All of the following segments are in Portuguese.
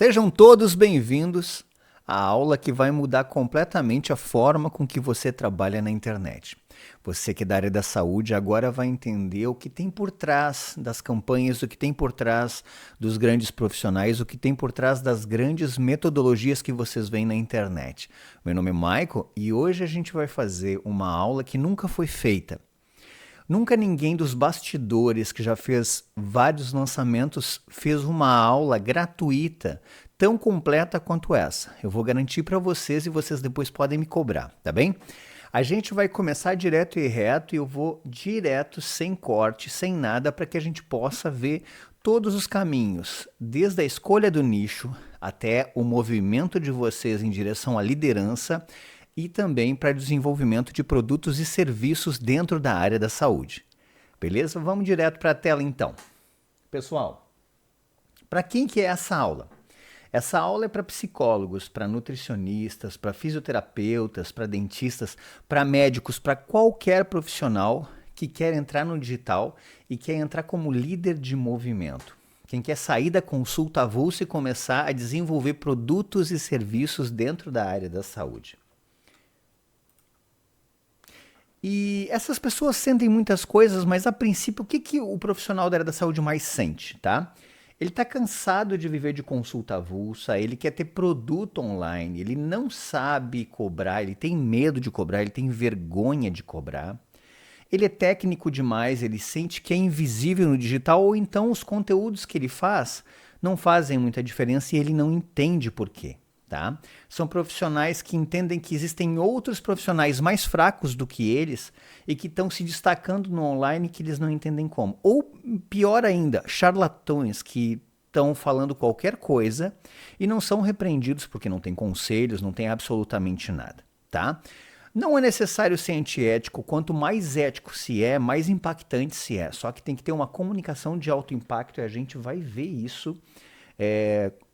Sejam todos bem-vindos à aula que vai mudar completamente a forma com que você trabalha na internet. Você que é da área da saúde agora vai entender o que tem por trás das campanhas, o que tem por trás dos grandes profissionais, o que tem por trás das grandes metodologias que vocês veem na internet. Meu nome é Michael e hoje a gente vai fazer uma aula que nunca foi feita. Nunca ninguém dos bastidores que já fez vários lançamentos fez uma aula gratuita tão completa quanto essa. Eu vou garantir para vocês e vocês depois podem me cobrar, tá bem? A gente vai começar direto e reto e eu vou direto, sem corte, sem nada, para que a gente possa ver todos os caminhos, desde a escolha do nicho até o movimento de vocês em direção à liderança e também para desenvolvimento de produtos e serviços dentro da área da saúde. Beleza? Vamos direto para a tela então. Pessoal, para quem que é essa aula? Essa aula é para psicólogos, para nutricionistas, para fisioterapeutas, para dentistas, para médicos, para qualquer profissional que quer entrar no digital e quer entrar como líder de movimento. Quem quer sair da consulta avulsa e começar a desenvolver produtos e serviços dentro da área da saúde. E essas pessoas sentem muitas coisas, mas a princípio, o que o profissional da área da saúde mais sente, tá? Ele está cansado de viver de consulta avulsa, ele quer ter produto online, ele não sabe cobrar, ele tem medo de cobrar, ele tem vergonha de cobrar. Ele é técnico demais, ele sente que é invisível no digital, ou então os conteúdos que ele faz não fazem muita diferença e ele não entende por quê. Tá? São profissionais que entendem que existem outros profissionais mais fracos do que eles e que estão se destacando no online que eles não entendem como. Ou, pior ainda, charlatões que estão falando qualquer coisa e não são repreendidos porque não tem conselhos, não tem absolutamente nada. Tá? Não é necessário ser antiético, quanto mais ético se é, mais impactante se é. Só que tem que ter uma comunicação de alto impacto e a gente vai ver isso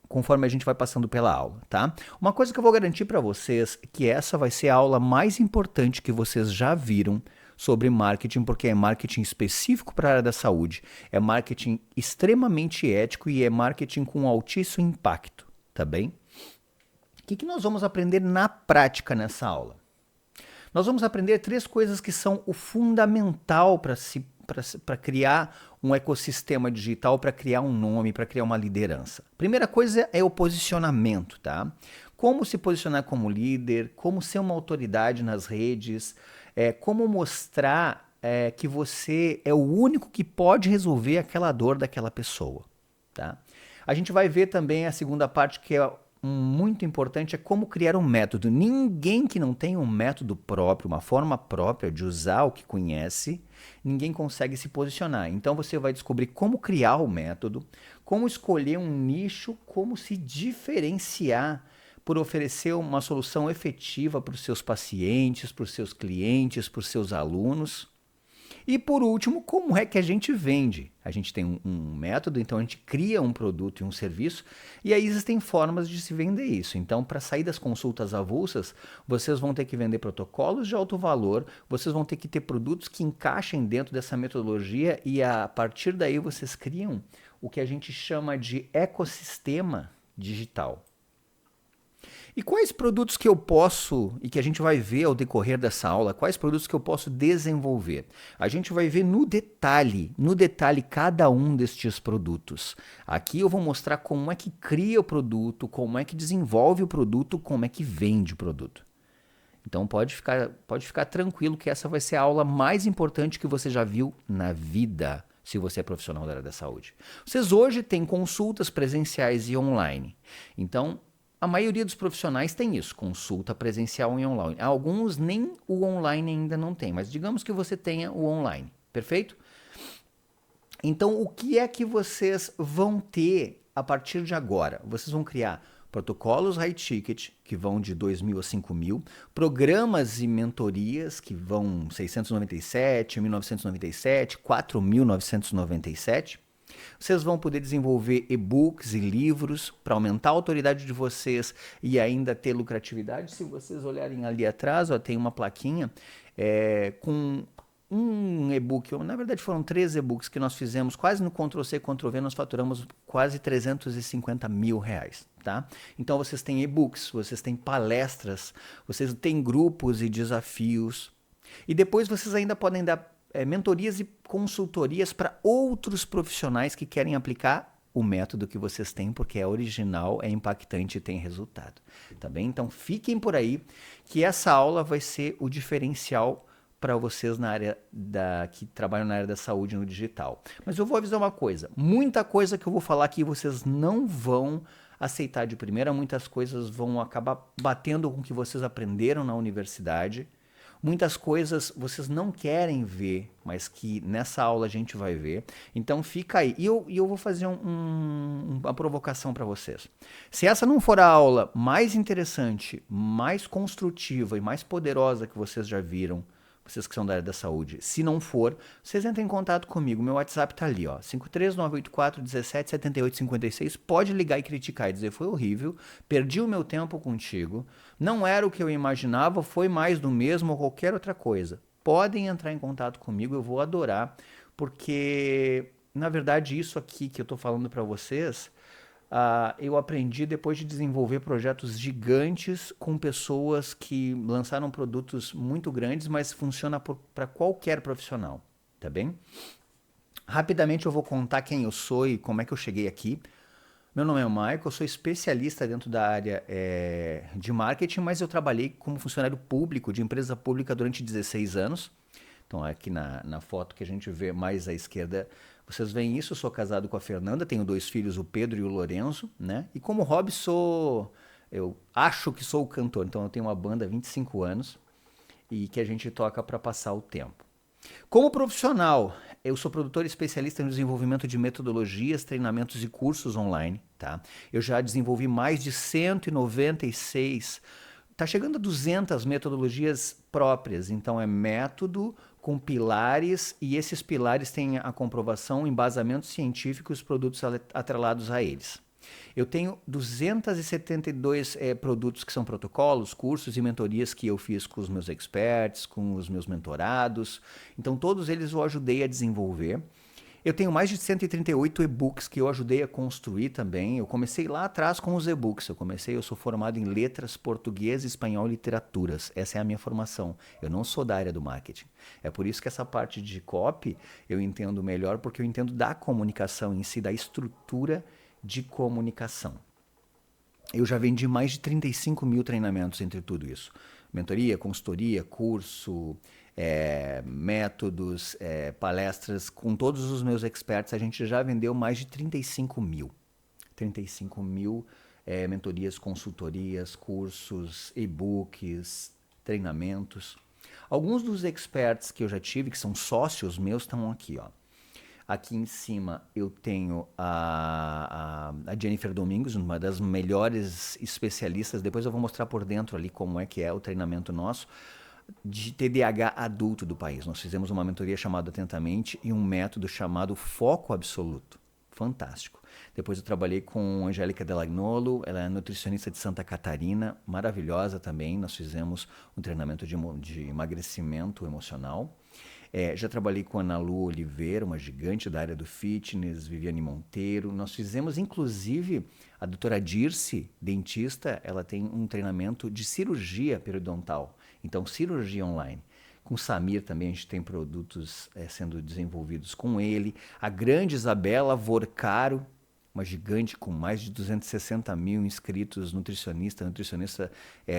conforme a gente vai passando pela aula, tá? Uma coisa que eu vou garantir para vocês é que essa vai ser a aula mais importante que vocês já viram sobre marketing, porque é marketing específico para a área da saúde, é marketing extremamente ético e é marketing com altíssimo impacto, tá bem? O que nós vamos aprender na prática nessa aula? Nós vamos aprender 3 coisas que são o fundamental para criar um ecossistema digital, para criar um nome, para criar uma liderança. Primeira coisa é o posicionamento, tá? Como se posicionar como líder, como ser uma autoridade nas redes, como mostrar que você é o único que pode resolver aquela dor daquela pessoa, tá? A gente vai ver também a segunda parte que é muito importante, é como criar um método. Ninguém que não tem um método próprio, uma forma própria de usar o que conhece, ninguém consegue se posicionar. Então você vai descobrir como criar o método, como escolher um nicho, como se diferenciar por oferecer uma solução efetiva para os seus pacientes, para os seus clientes, para os seus alunos. E por último, como é que a gente vende? A gente tem um método, então a gente cria um produto e um serviço, e aí existem formas de se vender isso. Então, para sair das consultas avulsas, vocês vão ter que vender protocolos de alto valor, vocês vão ter que ter produtos que encaixem dentro dessa metodologia e a partir daí vocês criam o que a gente chama de ecossistema digital. E quais produtos que eu posso, e que a gente vai ver ao decorrer dessa aula, quais produtos que eu posso desenvolver? A gente vai ver no detalhe cada um destes produtos. Aqui eu vou mostrar como é que cria o produto, como é que desenvolve o produto, como é que vende o produto. Então pode ficar tranquilo que essa vai ser a aula mais importante que você já viu na vida, se você é profissional da área da saúde. Vocês hoje têm consultas presenciais e online. Então, a maioria dos profissionais tem isso, consulta presencial e online. Alguns nem o online ainda não tem, mas digamos que você tenha o online, perfeito? Então, o que é que vocês vão ter a partir de agora? Vocês vão criar protocolos high ticket, que vão de 2.000 a 5.000, programas e mentorias, que vão 697, 1.997, 4.997. Vocês vão poder desenvolver e-books e livros para aumentar a autoridade de vocês e ainda ter lucratividade. Se vocês olharem ali atrás, ó, tem uma plaquinha com um e-book, na verdade foram 3 e-books que nós fizemos, quase no Ctrl+C, Ctrl+V, nós faturamos quase R$ 350.000, tá? Então vocês têm e-books, vocês têm palestras, vocês têm grupos e desafios, e depois vocês ainda podem dar mentorias e consultorias para outros profissionais que querem aplicar o método que vocês têm, porque é original, é impactante e tem resultado, tá bem? Então fiquem por aí, que essa aula vai ser o diferencial para vocês na área que trabalham na área da saúde no digital. Mas eu vou avisar uma coisa, muita coisa que eu vou falar aqui vocês não vão aceitar de primeira, muitas coisas vão acabar batendo com o que vocês aprenderam na universidade, muitas coisas vocês não querem ver, mas que nessa aula a gente vai ver. Então fica aí. E eu vou fazer uma provocação para vocês. Se essa não for a aula mais interessante, mais construtiva e mais poderosa que vocês já viram, vocês que são da área da saúde, se não for, vocês entrem em contato comigo. Meu WhatsApp tá ali, ó, 53984177856. Pode ligar e criticar e dizer, foi horrível, perdi o meu tempo contigo, não era o que eu imaginava, foi mais do mesmo ou qualquer outra coisa. Podem entrar em contato comigo, eu vou adorar, porque, na verdade, isso aqui que eu tô falando para vocês, eu aprendi depois de desenvolver projetos gigantes com pessoas que lançaram produtos muito grandes, mas funciona para qualquer profissional, tá bem? Rapidamente eu vou contar quem eu sou e como é que eu cheguei aqui. Meu nome é Michael, eu sou especialista dentro da área de marketing, mas eu trabalhei como funcionário público de empresa pública durante 16 anos. Então aqui na foto que a gente vê mais à esquerda, vocês veem isso, eu sou casado com a Fernanda, tenho 2 filhos, o Pedro e o Lorenzo, né? E como hobby eu acho que sou o cantor, então eu tenho uma banda há 25 anos e que a gente toca para passar o tempo. Como profissional, eu sou produtor especialista no desenvolvimento de metodologias, treinamentos e cursos online, tá? Eu já desenvolvi mais de 196, tá chegando a 200 metodologias próprias, então é método com pilares, e esses pilares têm a comprovação, embasamentos científicos, produtos atrelados a eles. Eu tenho 272 produtos que são protocolos, cursos e mentorias que eu fiz com os meus experts, com os meus mentorados. Então todos eles eu ajudei a desenvolver. Eu tenho mais de 138 e-books que eu ajudei a construir também. Eu comecei lá atrás com os e-books. Eu sou formado em letras, português, espanhol e literaturas. Essa é a minha formação. Eu não sou da área do marketing. É por isso que essa parte de copy eu entendo melhor, porque eu entendo da comunicação em si, da estrutura de comunicação. Eu já vendi mais de 35 mil treinamentos entre tudo isso. Mentoria, consultoria, curso, métodos, palestras. Com todos os meus experts, a gente já vendeu mais de 35 mil. 35 mil mentorias, consultorias, cursos, e-books, treinamentos. Alguns dos experts que eu já tive, que são sócios meus, estão aqui, ó. Aqui em cima eu tenho a Jennifer Domingos, uma das melhores especialistas. Depois eu vou mostrar por dentro ali como é que é o treinamento nosso de TDAH adulto do país. Nós fizemos uma mentoria chamada Atentamente e um método chamado Foco Absoluto. Fantástico. Depois eu trabalhei com Angélica Delagnolo, ela é nutricionista de Santa Catarina, maravilhosa também. Nós fizemos um treinamento de emagrecimento emocional. Já trabalhei com a Ana Lu Oliveira, uma gigante da área do fitness, Viviane Monteiro. Nós fizemos, inclusive, a doutora Dirce, dentista, ela tem um treinamento de cirurgia periodontal. Então, cirurgia online. Com o Samir também a gente tem produtos sendo desenvolvidos com ele. A grande Isabela Vorcaro, uma gigante com mais de 260 mil inscritos, nutricionista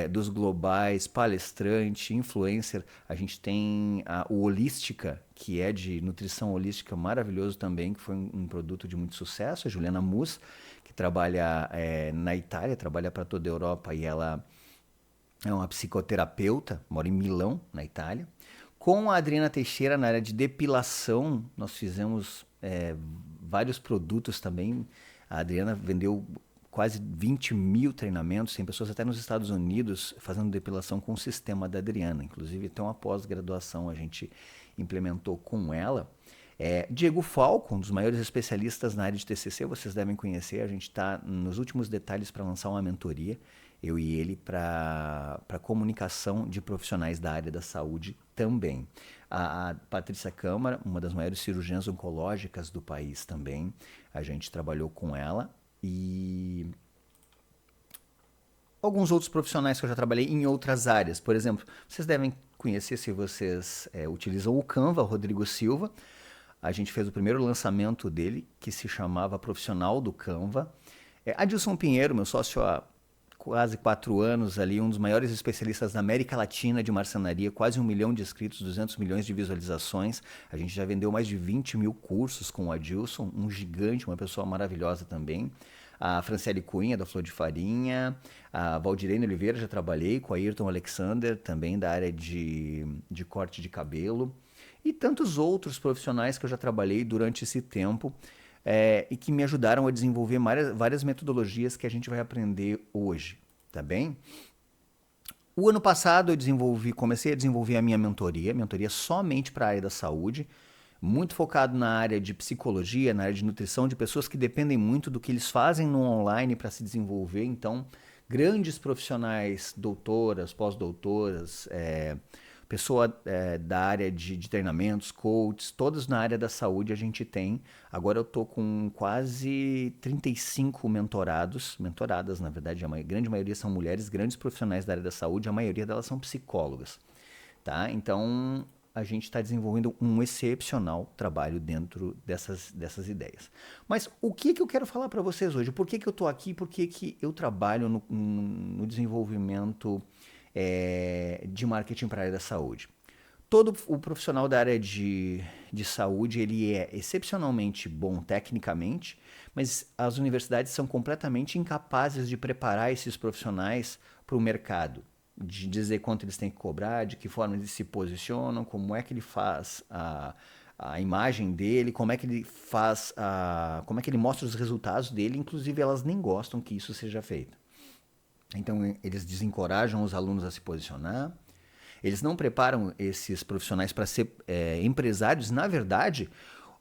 dos globais, palestrante, influencer. A gente tem o Holística, que é de nutrição holística, maravilhoso também, que foi um produto de muito sucesso. A Juliana Mus, que trabalha na Itália, trabalha para toda a Europa, e ela é uma psicoterapeuta, mora em Milão, na Itália. Com a Adriana Teixeira, na área de depilação, nós fizemos vários produtos também. A Adriana vendeu quase 20 mil treinamentos, tem pessoas até nos Estados Unidos fazendo depilação com o sistema da Adriana. Inclusive, até uma pós-graduação a gente implementou com ela. Diego Falco, um dos maiores especialistas na área de TCC, vocês devem conhecer. A gente está nos últimos detalhes para lançar uma mentoria, eu e ele, para comunicação de profissionais da área da saúde também. A Patrícia Câmara, uma das maiores cirurgiãs oncológicas do país também, a gente trabalhou com ela e alguns outros profissionais que eu já trabalhei em outras áreas. Por exemplo, vocês devem conhecer, se vocês utilizam o Canva, o Rodrigo Silva. A gente fez o primeiro lançamento dele, que se chamava Profissional do Canva. Adilson Pinheiro, meu sócio há quase 4 anos ali, um dos maiores especialistas da América Latina de marcenaria, quase 1 milhão de inscritos, 200 milhões de visualizações. A gente já vendeu mais de 20 mil cursos com o Adilson, um gigante, uma pessoa maravilhosa também. A Franciele Cunha, da Flor de Farinha, a Valdirene Oliveira, já trabalhei com a Ayrton Alexander, também da área de corte de cabelo, e tantos outros profissionais que eu já trabalhei durante esse tempo e que me ajudaram a desenvolver várias metodologias que a gente vai aprender hoje, tá bem? O ano passado comecei a desenvolver a minha mentoria somente para a área da saúde, muito focado na área de psicologia, na área de nutrição, de pessoas que dependem muito do que eles fazem no online para se desenvolver. Então, grandes profissionais, doutoras, pós-doutoras, pessoa da área de treinamentos, coaches, todos na área da saúde a gente tem. Agora eu estou com quase 35 mentoradas, na verdade, a grande maioria são mulheres, grandes profissionais da área da saúde, a maioria delas são psicólogas, tá? Então, a gente está desenvolvendo um excepcional trabalho dentro dessas ideias. Mas o que eu quero falar para vocês hoje? Por que eu estou aqui? Por que eu trabalho no desenvolvimento de marketing para a área da saúde? Todo o profissional da área de saúde, ele é excepcionalmente bom tecnicamente, mas as universidades são completamente incapazes de preparar esses profissionais para o mercado, de dizer quanto eles têm que cobrar, de que forma eles se posicionam, como é que ele faz a imagem dele, como é que ele faz, como é que ele mostra os resultados dele. Inclusive, elas nem gostam que isso seja feito. Então, eles desencorajam os alunos a se posicionar. Eles não preparam esses profissionais para ser empresários. Na verdade,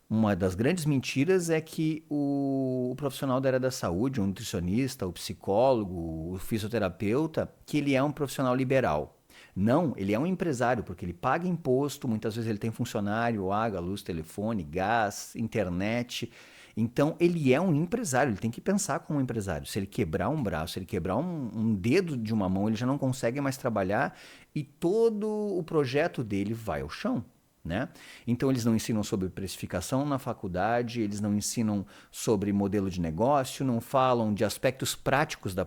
uma das grandes mentiras é que o profissional da área da saúde, o nutricionista, o psicólogo, o fisioterapeuta, que ele é um profissional liberal. Não, ele é um empresário, porque ele paga imposto, muitas vezes ele tem funcionário, água, luz, telefone, gás, internet. Então, ele é um empresário, ele tem que pensar como um empresário. Se ele quebrar um braço, se ele quebrar um dedo de uma mão, ele já não consegue mais trabalhar e todo o projeto dele vai ao chão, né? Então, eles não ensinam sobre precificação na faculdade, eles não ensinam sobre modelo de negócio, não falam de aspectos práticos da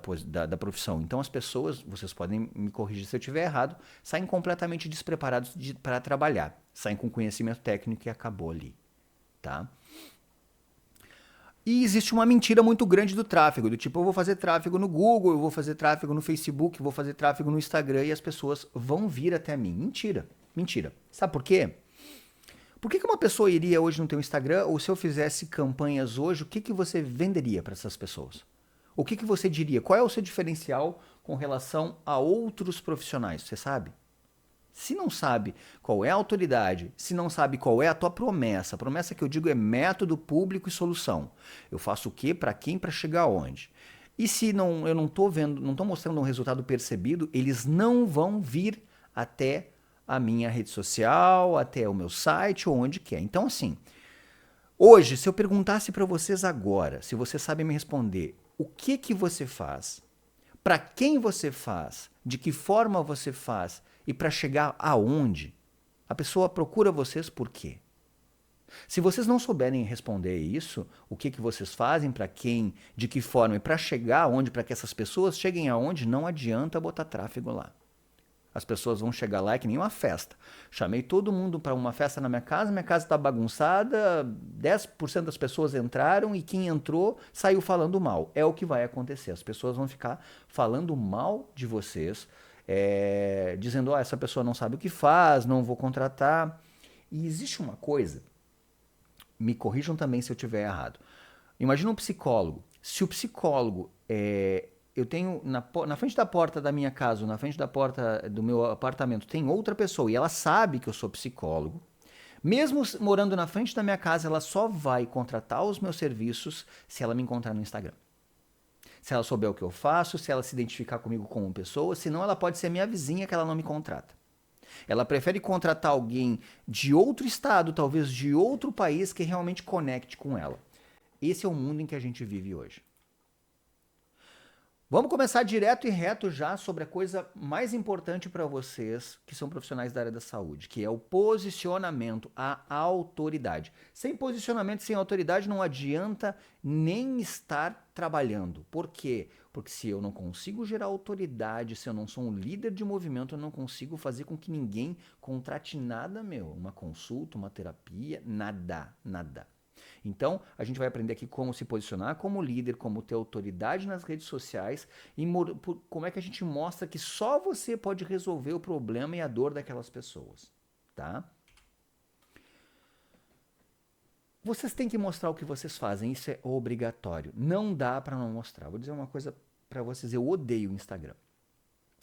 profissão. Então, as pessoas, vocês podem me corrigir se eu estiver errado, saem completamente despreparados para trabalhar, saem com conhecimento técnico e acabou ali, tá? E existe uma mentira muito grande do tráfego, do tipo, eu vou fazer tráfego no Google, eu vou fazer tráfego no Facebook, eu vou fazer tráfego no Instagram e as pessoas vão vir até mim. Mentira, mentira. Sabe por quê? Por que uma pessoa iria hoje no teu Instagram, ou se eu fizesse campanhas hoje, o que você venderia para essas pessoas? O que você diria? Qual é o seu diferencial com relação a outros profissionais? Você sabe? Se não sabe qual é a autoridade, se não sabe qual é a tua promessa, a promessa que eu digo é método, público e solução. Eu faço o quê, para quem, para chegar aonde? E se não, eu não estou vendo, não estou mostrando um resultado percebido, eles não vão vir até a minha rede social, até o meu site ou onde quer. Então, assim, hoje, se eu perguntasse para vocês agora, se vocês sabem me responder, o que você faz? Para quem você faz? De que forma você faz? E para chegar aonde? A pessoa procura vocês por quê? Se vocês não souberem responder isso, o que vocês fazem, para quem, de que forma e para chegar aonde, para que essas pessoas cheguem aonde, não adianta botar tráfego lá. As pessoas vão chegar lá, é que nem uma festa. Chamei todo mundo para uma festa na minha casa está bagunçada, 10% das pessoas entraram e quem entrou saiu falando mal. É o que vai acontecer. As pessoas vão ficar falando mal de vocês, dizendo, essa pessoa não sabe o que faz, não vou contratar. E existe uma coisa, me corrijam também se eu estiver errado. Imagina um psicólogo. Se o psicólogo eu tenho na frente da porta da minha casa, na frente da porta do meu apartamento, tem outra pessoa e ela sabe que eu sou psicólogo, Mesmo morando na frente da minha casa, ela só vai contratar os meus serviços se ela me encontrar no Instagram. Se ela souber o que eu faço, se ela se identificar comigo como pessoa, senão ela pode ser minha vizinha que ela não me contrata. Ela prefere contratar alguém de outro estado, talvez de outro país, que realmente conecte com ela. Esse é o mundo em que a gente vive hoje. Vamos começar direto e reto já sobre a coisa mais importante para vocês, que são profissionais da área da saúde, que é o posicionamento, a autoridade. Sem posicionamento, sem autoridade, não adianta nem estar trabalhando. Por quê? Porque se eu não consigo gerar autoridade, se eu não sou um líder de movimento, eu não consigo fazer com que ninguém contrate nada meu. Uma consulta, uma terapia, nada, nada. Então, a gente vai aprender aqui como se posicionar como líder, como ter autoridade nas redes sociais e como é que a gente mostra que só você pode resolver o problema e a dor daquelas pessoas, tá? Vocês têm que mostrar o que vocês fazem, isso é obrigatório. Não dá para não mostrar. Vou dizer uma coisa para vocês, eu odeio o Instagram.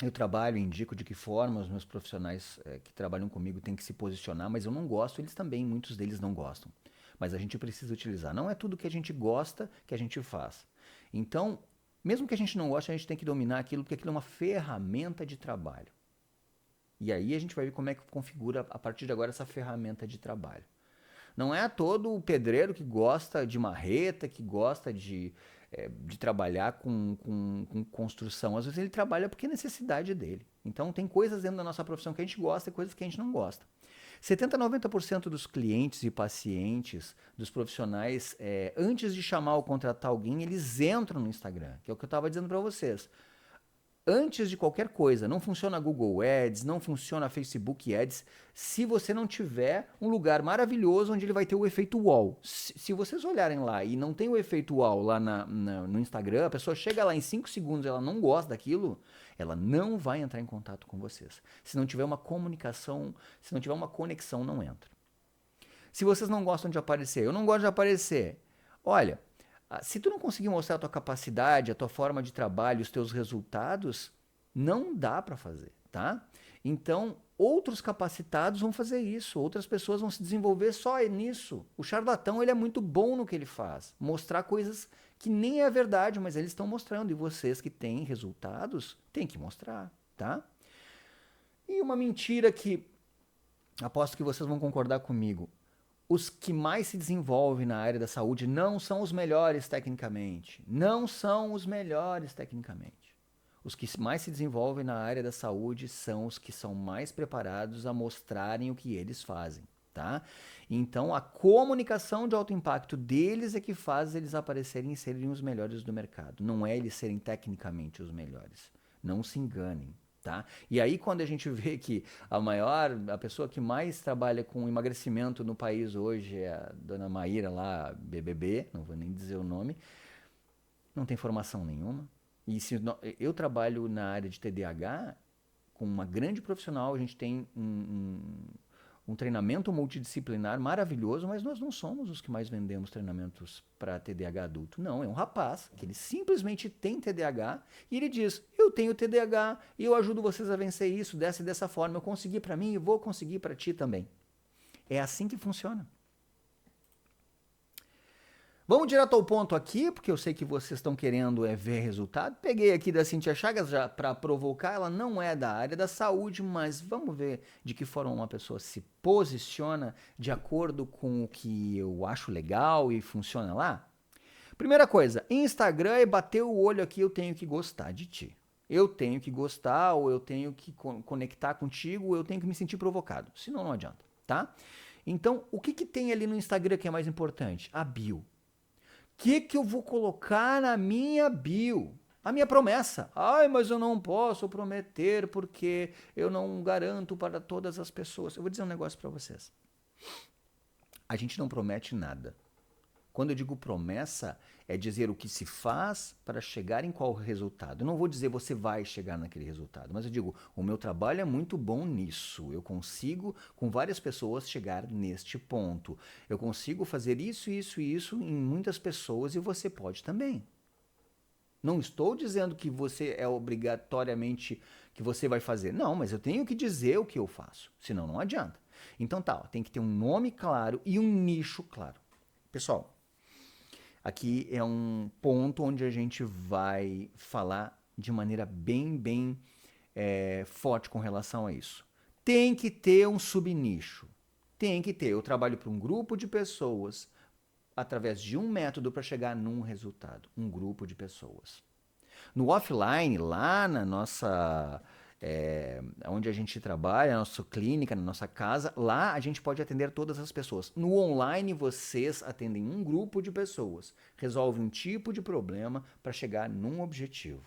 Eu trabalho, indico de que forma os meus profissionais que trabalham comigo têm que se posicionar, mas eu não gosto, eles também, muitos deles não gostam. Mas a gente precisa utilizar. Não é tudo que a gente gosta que a gente faz. Então, mesmo que a gente não goste, a gente tem que dominar aquilo, porque aquilo é uma ferramenta de trabalho. E aí a gente vai ver como é que configura, a partir de agora, essa ferramenta de trabalho. Não é todo o pedreiro que gosta de marreta, que gosta de trabalhar com construção. Às vezes ele trabalha porque é necessidade dele. Então tem coisas dentro da nossa profissão que a gente gosta e coisas que a gente não gosta. 70 a 90% dos clientes e pacientes, dos profissionais, antes de chamar ou contratar alguém, eles entram no Instagram, que é o que eu estava dizendo para vocês. Antes de qualquer coisa, não funciona Google Ads, não funciona Facebook Ads, se você não tiver um lugar maravilhoso onde ele vai ter o efeito wow. Se vocês olharem lá e não tem o efeito wow lá no Instagram, a pessoa chega lá em 5 segundos, ela não gosta daquilo, ela não vai entrar em contato com vocês. Se não tiver uma comunicação, se não tiver uma conexão, não entra. Se vocês não gostam de aparecer, eu não gosto de aparecer. Olha, se tu não conseguir mostrar a tua capacidade, a tua forma de trabalho, os teus resultados, não dá para fazer, tá? Então, outros capacitados vão fazer isso, outras pessoas vão se desenvolver só nisso. O charlatão, ele é muito bom no que ele faz, mostrar coisas que nem é verdade, mas eles estão mostrando, e vocês que têm resultados, têm que mostrar, tá? E uma mentira que aposto que vocês vão concordar comigo. Os que mais se desenvolvem na área da saúde não são os melhores tecnicamente. Não são os melhores tecnicamente. Os que mais se desenvolvem na área da saúde são os que são mais preparados a mostrarem o que eles fazem, tá? Então, a comunicação de alto impacto deles é que faz eles aparecerem e serem os melhores do mercado. Não é eles serem tecnicamente os melhores. Não se enganem. Tá? E aí quando a gente vê que a pessoa que mais trabalha com emagrecimento no país hoje é a dona Maíra lá, BBB, não vou nem dizer o nome, não tem formação nenhuma. E se eu trabalho na área de TDAH, com uma grande profissional, a gente tem um treinamento multidisciplinar maravilhoso, mas nós não somos os que mais vendemos treinamentos para TDAH adulto. Não, é um rapaz que ele simplesmente tem TDAH e ele diz, eu tenho TDAH e eu ajudo vocês a vencer isso dessa e dessa forma. Eu consegui para mim e vou conseguir para ti também. É assim que funciona. Vamos direto ao ponto aqui, porque eu sei que vocês estão querendo ver resultado. Peguei aqui da Cíntia Chagas já para provocar, ela não é da área da saúde, mas vamos ver de que forma uma pessoa se posiciona de acordo com o que eu acho legal e funciona lá. Primeira coisa, Instagram é bater o olho aqui, eu tenho que gostar de ti. Eu tenho que gostar, ou eu tenho que conectar contigo, ou eu tenho que me sentir provocado. Senão não adianta, tá? Então, o que tem ali no Instagram que é mais importante? A bio. O que eu vou colocar na minha bio? A minha promessa. Ai, mas eu não posso prometer porque eu não garanto para todas as pessoas. Eu vou dizer um negócio para vocês. A gente não promete nada. Quando eu digo promessa, é dizer o que se faz para chegar em qual resultado. Eu não vou dizer você vai chegar naquele resultado, mas eu digo, o meu trabalho é muito bom nisso. Eu consigo, com várias pessoas, chegar neste ponto. Eu consigo fazer isso, isso e isso em muitas pessoas e você pode também. Não estou dizendo que você é obrigatoriamente que você vai fazer. Não, mas eu tenho que dizer o que eu faço, senão não adianta. Então tá, ó, tem que ter um nome claro e um nicho claro. Pessoal, aqui é um ponto onde a gente vai falar de maneira bem forte com relação a isso. Tem que ter um subnicho. Tem que ter. Eu trabalho para um grupo de pessoas através de um método para chegar num resultado. Um grupo de pessoas. No offline, lá na nossa. Onde a gente trabalha, na nossa clínica, na nossa casa, lá a gente pode atender todas as pessoas. No online, vocês atendem um grupo de pessoas, resolvem um tipo de problema para chegar num objetivo.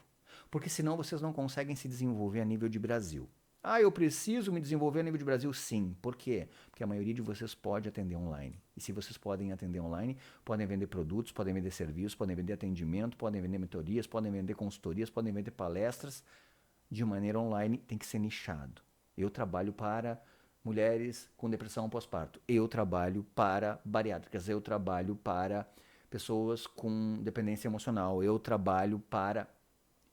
Porque senão vocês não conseguem se desenvolver a nível de Brasil. Ah, eu preciso me desenvolver a nível de Brasil? Sim. Por quê? Porque a maioria de vocês pode atender online. E se vocês podem atender online, podem vender produtos, podem vender serviços, podem vender atendimento, podem vender mentorias, podem vender consultorias, podem vender palestras. De maneira online, tem que ser nichado. Eu trabalho para mulheres com depressão pós-parto. Eu trabalho para bariátricas. Eu trabalho para pessoas com dependência emocional. Eu trabalho para...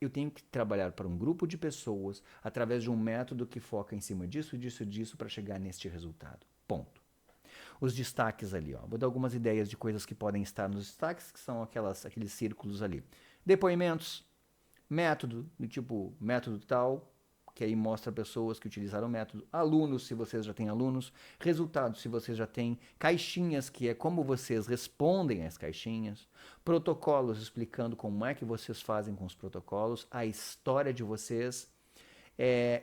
Eu tenho que trabalhar para um grupo de pessoas através de um método que foca em cima disso, disso, disso para chegar neste resultado. Ponto. Os destaques ali, ó. Vou dar algumas ideias de coisas que podem estar nos destaques, que são aqueles círculos ali. Depoimentos, método, do tipo método tal, que aí mostra pessoas que utilizaram o método, alunos, se vocês já têm alunos, resultados, se vocês já têm, caixinhas, que é como vocês respondem às caixinhas, protocolos, explicando como é que vocês fazem com os protocolos, a história de vocês,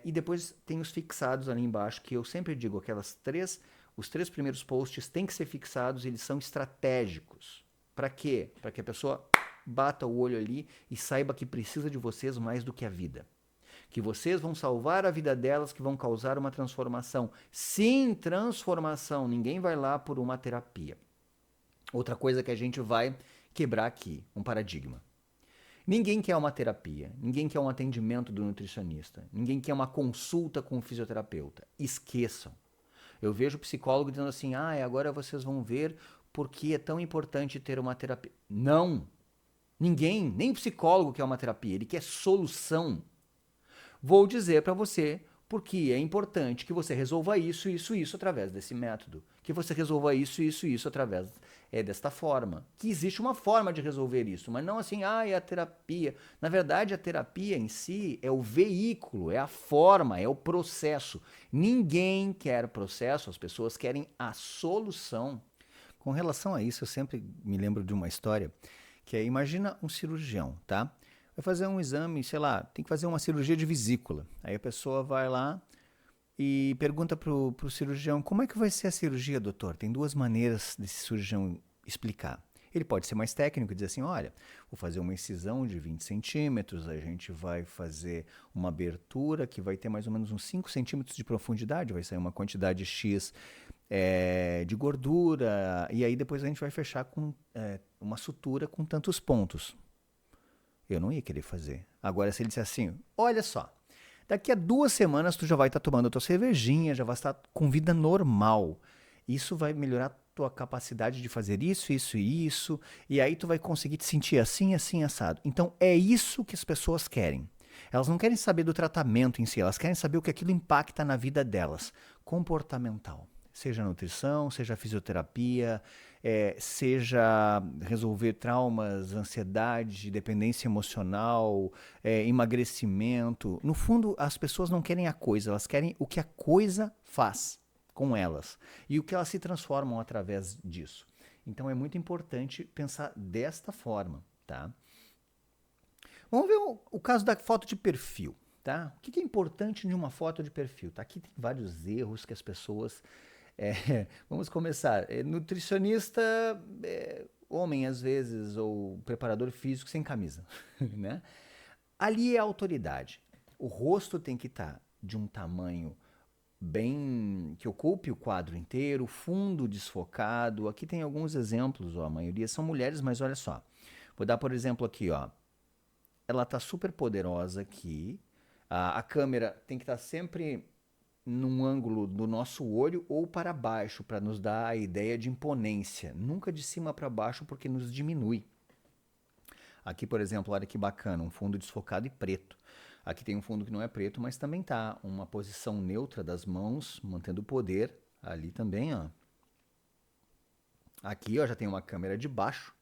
e depois tem os fixados ali embaixo, que eu sempre digo, os 3 primeiros posts têm que ser fixados, eles são estratégicos. Para quê? Para que a pessoa bata o olho ali e saiba que precisa de vocês mais do que a vida. Que vocês vão salvar a vida delas, que vão causar uma transformação. Sim, transformação. Ninguém vai lá por uma terapia. Outra coisa que a gente vai quebrar aqui, um paradigma. Ninguém quer uma terapia, ninguém quer um atendimento do nutricionista, ninguém quer uma consulta com o fisioterapeuta. Esqueçam. Eu vejo psicólogo dizendo assim, agora vocês vão ver por que é tão importante ter uma terapia. Não! Ninguém, nem psicólogo quer uma terapia, ele quer solução. Vou dizer para você porque é importante que você resolva isso, isso, isso através desse método. Que você resolva isso, isso, isso através desta forma. Que existe uma forma de resolver isso, mas não assim, é a terapia. Na verdade, a terapia em si é o veículo, é a forma, é o processo. Ninguém quer processo, as pessoas querem a solução. Com relação a isso, eu sempre me lembro de uma história que é, imagina um cirurgião, tá? Vai fazer um exame, sei lá, tem que fazer uma cirurgia de vesícula. Aí a pessoa vai lá e pergunta pro cirurgião, como é que vai ser a cirurgia, doutor? Tem 2 maneiras desse cirurgião explicar. Ele pode ser mais técnico e dizer assim, olha, vou fazer uma incisão de 20 centímetros, a gente vai fazer uma abertura que vai ter mais ou menos uns 5 centímetros de profundidade, vai sair uma quantidade X de gordura, e aí depois a gente vai fechar com uma sutura com tantos pontos. Eu não ia querer fazer. Agora, se ele disser assim, olha só, daqui a 2 semanas tu já vai estar tomando a tua cervejinha, já vai estar com vida normal. Isso vai melhorar a tua capacidade de fazer isso, isso e isso, e aí tu vai conseguir te sentir assim, assim, assado. Então, é isso que as pessoas querem. Elas não querem saber do tratamento em si, elas querem saber o que aquilo impacta na vida delas. Comportamental. Seja nutrição, seja fisioterapia, seja resolver traumas, ansiedade, dependência emocional, emagrecimento. No fundo, as pessoas não querem a coisa, elas querem o que a coisa faz com elas e o que elas se transformam através disso. Então é muito importante pensar desta forma, tá? Vamos ver o caso da foto de perfil, tá? O que é importante de uma foto de perfil? Tá? Aqui tem vários erros que as pessoas... vamos começar. Nutricionista, homem às vezes, ou preparador físico sem camisa, né? Ali é a autoridade. O rosto tem que estar de um tamanho bem que ocupe o quadro inteiro, fundo desfocado. Aqui tem alguns exemplos, ó, a maioria são mulheres, mas olha só. Vou dar por exemplo aqui, ó. Ela está super poderosa aqui. A câmera tem que estar sempre num ângulo do nosso olho ou para baixo, para nos dar a ideia de imponência. Nunca de cima para baixo, porque nos diminui. Aqui, por exemplo, olha que bacana, um fundo desfocado e preto. Aqui tem um fundo que não é preto, mas também tá uma posição neutra das mãos, mantendo o poder. Ali também, ó. Aqui, ó, já tem uma câmera de baixo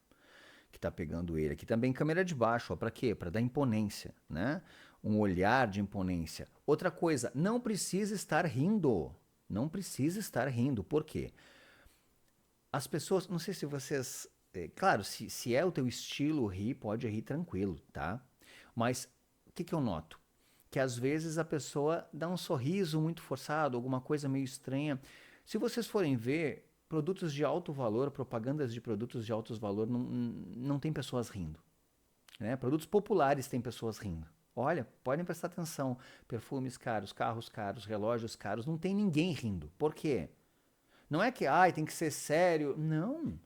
que tá pegando ele. Aqui também câmera de baixo, ó, para quê? Para dar imponência, né? Um olhar de imponência. Outra coisa, não precisa estar rindo. Não precisa estar rindo. Por quê? As pessoas, não sei se vocês, claro, se é o teu estilo rir, pode rir tranquilo, tá? Mas o que que eu noto? Que às vezes a pessoa dá um sorriso muito forçado, alguma coisa meio estranha. Se vocês forem ver, produtos de alto valor, propagandas de produtos de alto valor, não tem pessoas rindo, né? Produtos populares têm pessoas rindo. Olha, podem prestar atenção. Perfumes caros, carros caros, relógios caros, não tem ninguém rindo. Por quê? Não é que, ai, tem que ser sério. Não.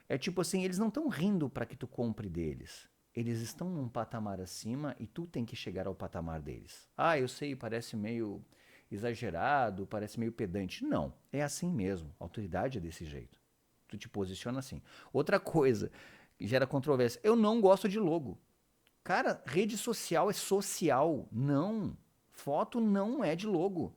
É tipo assim, eles não estão rindo para que tu compre deles. Eles estão num patamar acima e tu tem que chegar ao patamar deles. Ah, eu sei, parece meio exagerado, parece meio pedante. Não, é assim mesmo. A autoridade é desse jeito. Tu te posiciona assim. Outra coisa que gera controvérsia. Eu não gosto de logo. Cara, rede social é social. Não. Foto não é de logo.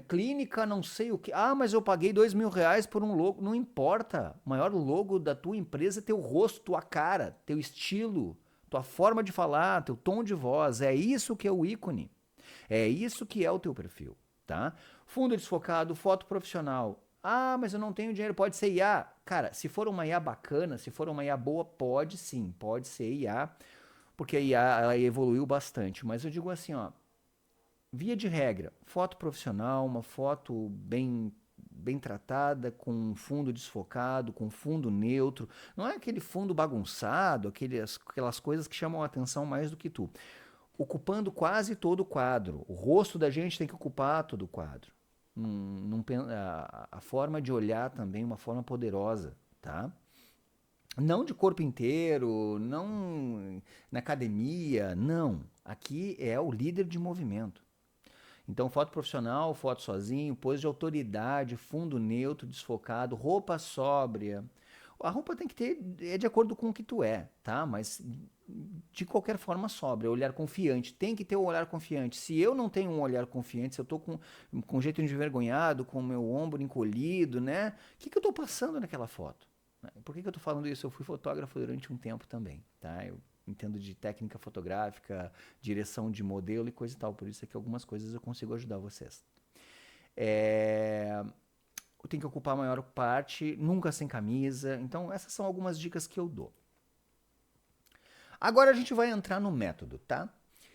Clínica, não sei o que. Ah, mas eu paguei R$ 2.000 por um logo. Não importa. O maior logo da tua empresa é teu rosto, tua cara, teu estilo, tua forma de falar, teu tom de voz. É isso que é o ícone. É isso que é o teu perfil, tá? Fundo desfocado, foto profissional. Ah, mas eu não tenho dinheiro, pode ser IA. Cara, se for uma IA bacana, se for uma IA boa, pode sim, pode ser IA, porque a IA ela evoluiu bastante. Mas eu digo assim, ó, via de regra, foto profissional, uma foto bem tratada, com fundo desfocado, com fundo neutro. Não é aquele fundo bagunçado, aquelas coisas que chamam a atenção mais do que tu. Ocupando quase todo o quadro. O rosto da gente tem que ocupar todo o quadro. A forma de olhar também é uma forma poderosa, tá? Não de corpo inteiro, não na academia, não. Aqui é o líder de movimento. Então, foto profissional, foto sozinho, pose de autoridade, fundo neutro, desfocado, roupa sóbria. A roupa tem que ter, é de acordo com o que tu é, tá? Mas de qualquer forma sóbria, olhar confiante. Tem que ter um olhar confiante. Se eu não tenho um olhar confiante, se eu tô com jeito de envergonhado, com o meu ombro encolhido, né? O que eu tô passando naquela foto? Por que eu tô falando isso? Eu fui fotógrafo durante um tempo também, tá? Eu entendo de técnica fotográfica, direção de modelo e coisa e tal. Por isso é que algumas coisas eu consigo ajudar vocês. Tem que ocupar a maior parte, nunca sem camisa. Então, essas são algumas dicas que eu dou. Agora a gente vai entrar no método, tá?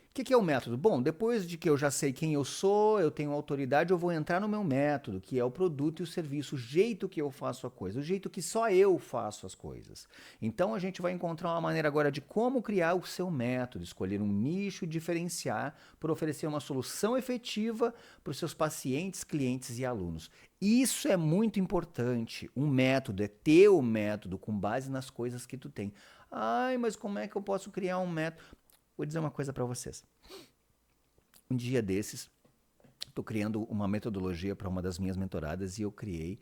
O que é o método? Bom, depois de que eu já sei quem eu sou, eu tenho autoridade, eu vou entrar no meu método, que é o produto e o serviço, o jeito que eu faço a coisa, o jeito que só eu faço as coisas. Então a gente vai encontrar uma maneira agora de como criar o seu método, escolher um nicho e diferenciar para oferecer uma solução efetiva para os seus pacientes, clientes e alunos. Isso é muito importante. Um método é ter o método com base nas coisas que tu tem. Ai, mas como é que eu posso criar um método? Vou dizer uma coisa para vocês. Um dia desses, estou criando uma metodologia para uma das minhas mentoradas e eu criei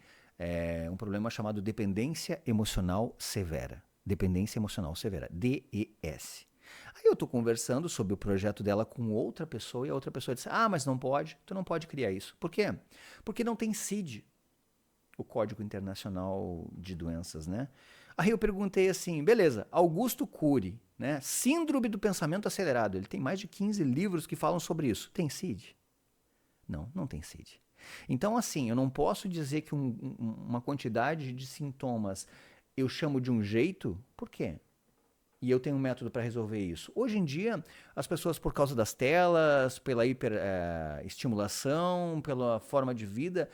um problema chamado dependência emocional severa. Dependência emocional severa, DES. Aí eu estou conversando sobre o projeto dela com outra pessoa e a outra pessoa disse, mas não pode, tu não pode criar isso. Por quê? Porque não tem CID, o Código Internacional de Doenças, né? Aí eu perguntei assim, beleza, Augusto Cury, né? Síndrome do pensamento acelerado. Ele tem mais de 15 livros que falam sobre isso. Tem CID? Não, não tem CID. Então, assim, eu não posso dizer que uma quantidade de sintomas eu chamo de um jeito, por quê? E eu tenho um método para resolver isso. Hoje em dia, as pessoas, por causa das telas, pela hiperestimulação, pela forma de vida,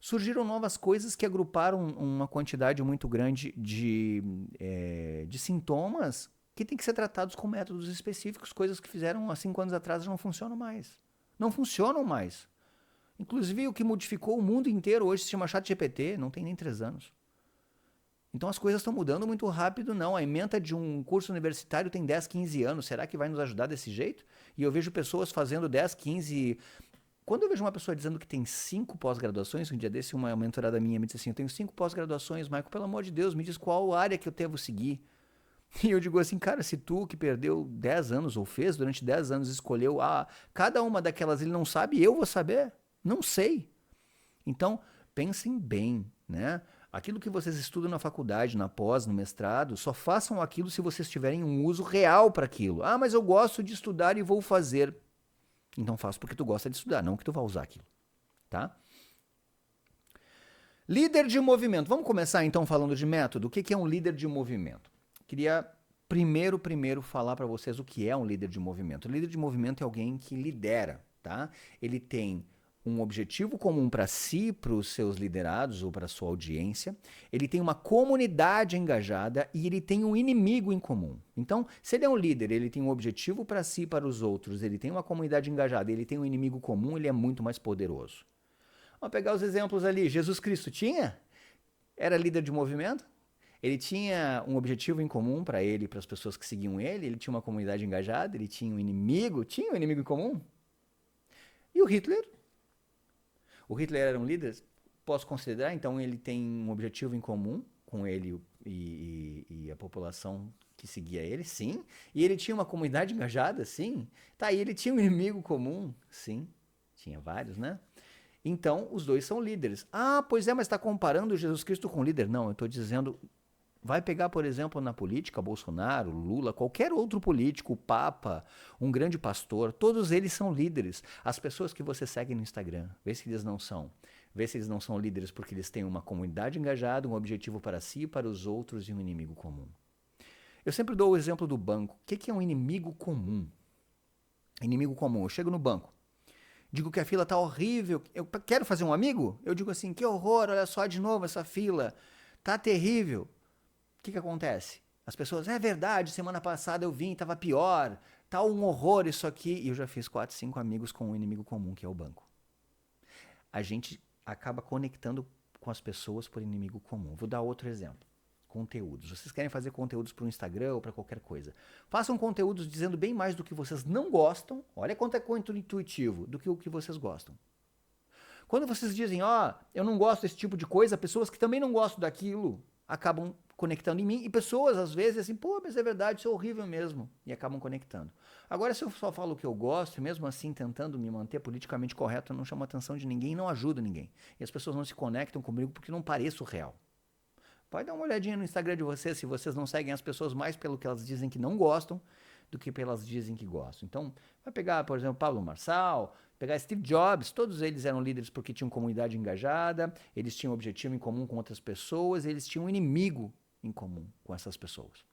surgiram novas coisas que agruparam uma quantidade muito grande de sintomas que tem que ser tratados com métodos específicos, coisas que fizeram há 5 anos atrás não funcionam mais. Não funcionam mais. Inclusive, o que modificou o mundo inteiro hoje se chama ChatGPT, não tem nem 3 anos. Então as coisas estão mudando muito rápido, não. A ementa de um curso universitário tem 10, 15 anos. Será que vai nos ajudar desse jeito? E eu vejo pessoas fazendo 10, 15... Quando eu vejo uma pessoa dizendo que tem 5 pós-graduações, um dia desse uma mentorada minha me disse assim, eu tenho 5 pós-graduações, Michael, pelo amor de Deus, me diz qual área que eu devo seguir. E eu digo assim, cara, se tu que perdeu 10 anos ou fez durante 10 anos, escolheu cada uma daquelas, ele não sabe, eu vou saber? Não sei. Então, pensem bem, né? Aquilo que vocês estudam na faculdade, na pós, no mestrado, só façam aquilo se vocês tiverem um uso real para aquilo. Ah, mas eu gosto de estudar e vou fazer. Então faça porque tu gosta de estudar, não que tu vá usar aquilo, tá? Líder de movimento. Vamos começar então falando de método. O que é um líder de movimento? Queria primeiro falar para vocês o que é um líder de movimento. O líder de movimento é alguém que lidera, tá? Ele tem um objetivo comum para si, para os seus liderados ou para a sua audiência. Ele tem uma comunidade engajada e ele tem um inimigo em comum. Então, se ele é um líder, ele tem um objetivo para si e para os outros, ele tem uma comunidade engajada, ele tem um inimigo comum, ele é muito mais poderoso. Vamos pegar os exemplos ali. Jesus Cristo tinha? Era líder de movimento? Ele tinha um objetivo em comum para ele e para as pessoas que seguiam ele? Ele tinha uma comunidade engajada? Ele tinha um inimigo? Tinha um inimigo em comum? E o Hitler? O Hitler era um líder? Posso considerar, então ele tem um objetivo em comum com ele e a população que seguia ele? Sim. E ele tinha uma comunidade engajada? Sim. Tá, e ele tinha um inimigo comum? Sim. Tinha vários, né? Então, os dois são líderes. Ah, pois é, mas está comparando Jesus Cristo com líder? Não, eu estou dizendo, vai pegar, por exemplo, na política, Bolsonaro, Lula, qualquer outro político, o Papa, um grande pastor, todos eles são líderes. As pessoas que você segue no Instagram, vê se eles não são. Vê se eles não são líderes porque eles têm uma comunidade engajada, um objetivo para si, para os outros e um inimigo comum. Eu sempre dou o exemplo do banco. O que é um inimigo comum? Inimigo comum, eu chego no banco. Digo que a fila tá horrível. Eu quero fazer um amigo? Eu digo assim, que horror, olha só de novo essa fila. Tá terrível. O que acontece? As pessoas, é verdade, semana passada eu vim, tava pior. Tá um horror isso aqui. E eu já fiz 4, 5 amigos com um inimigo comum, que é o banco. A gente acaba conectando com as pessoas por inimigo comum. Vou dar outro exemplo. Conteúdos. Vocês querem fazer conteúdos para o Instagram ou para qualquer coisa. Façam conteúdos dizendo bem mais do que vocês não gostam. Olha quanto é intuitivo do que o que vocês gostam. Quando vocês dizem, eu não gosto desse tipo de coisa, pessoas que também não gostam daquilo acabam conectando em mim. E pessoas, às vezes, assim, pô, mas é verdade, isso é horrível mesmo. E acabam conectando. Agora, se eu só falo o que eu gosto, e mesmo assim tentando me manter politicamente correto, eu não chamo a atenção de ninguém e não ajudo ninguém. E as pessoas não se conectam comigo porque não pareço real. Pode dar uma olhadinha no Instagram de vocês, se vocês não seguem as pessoas mais pelo que elas dizem que não gostam, do que pelas dizem que gostam. Então, vai pegar, por exemplo, Pablo Marçal, pegar Steve Jobs, todos eles eram líderes porque tinham comunidade engajada, eles tinham um objetivo em comum com outras pessoas, eles tinham um inimigo em comum com essas pessoas.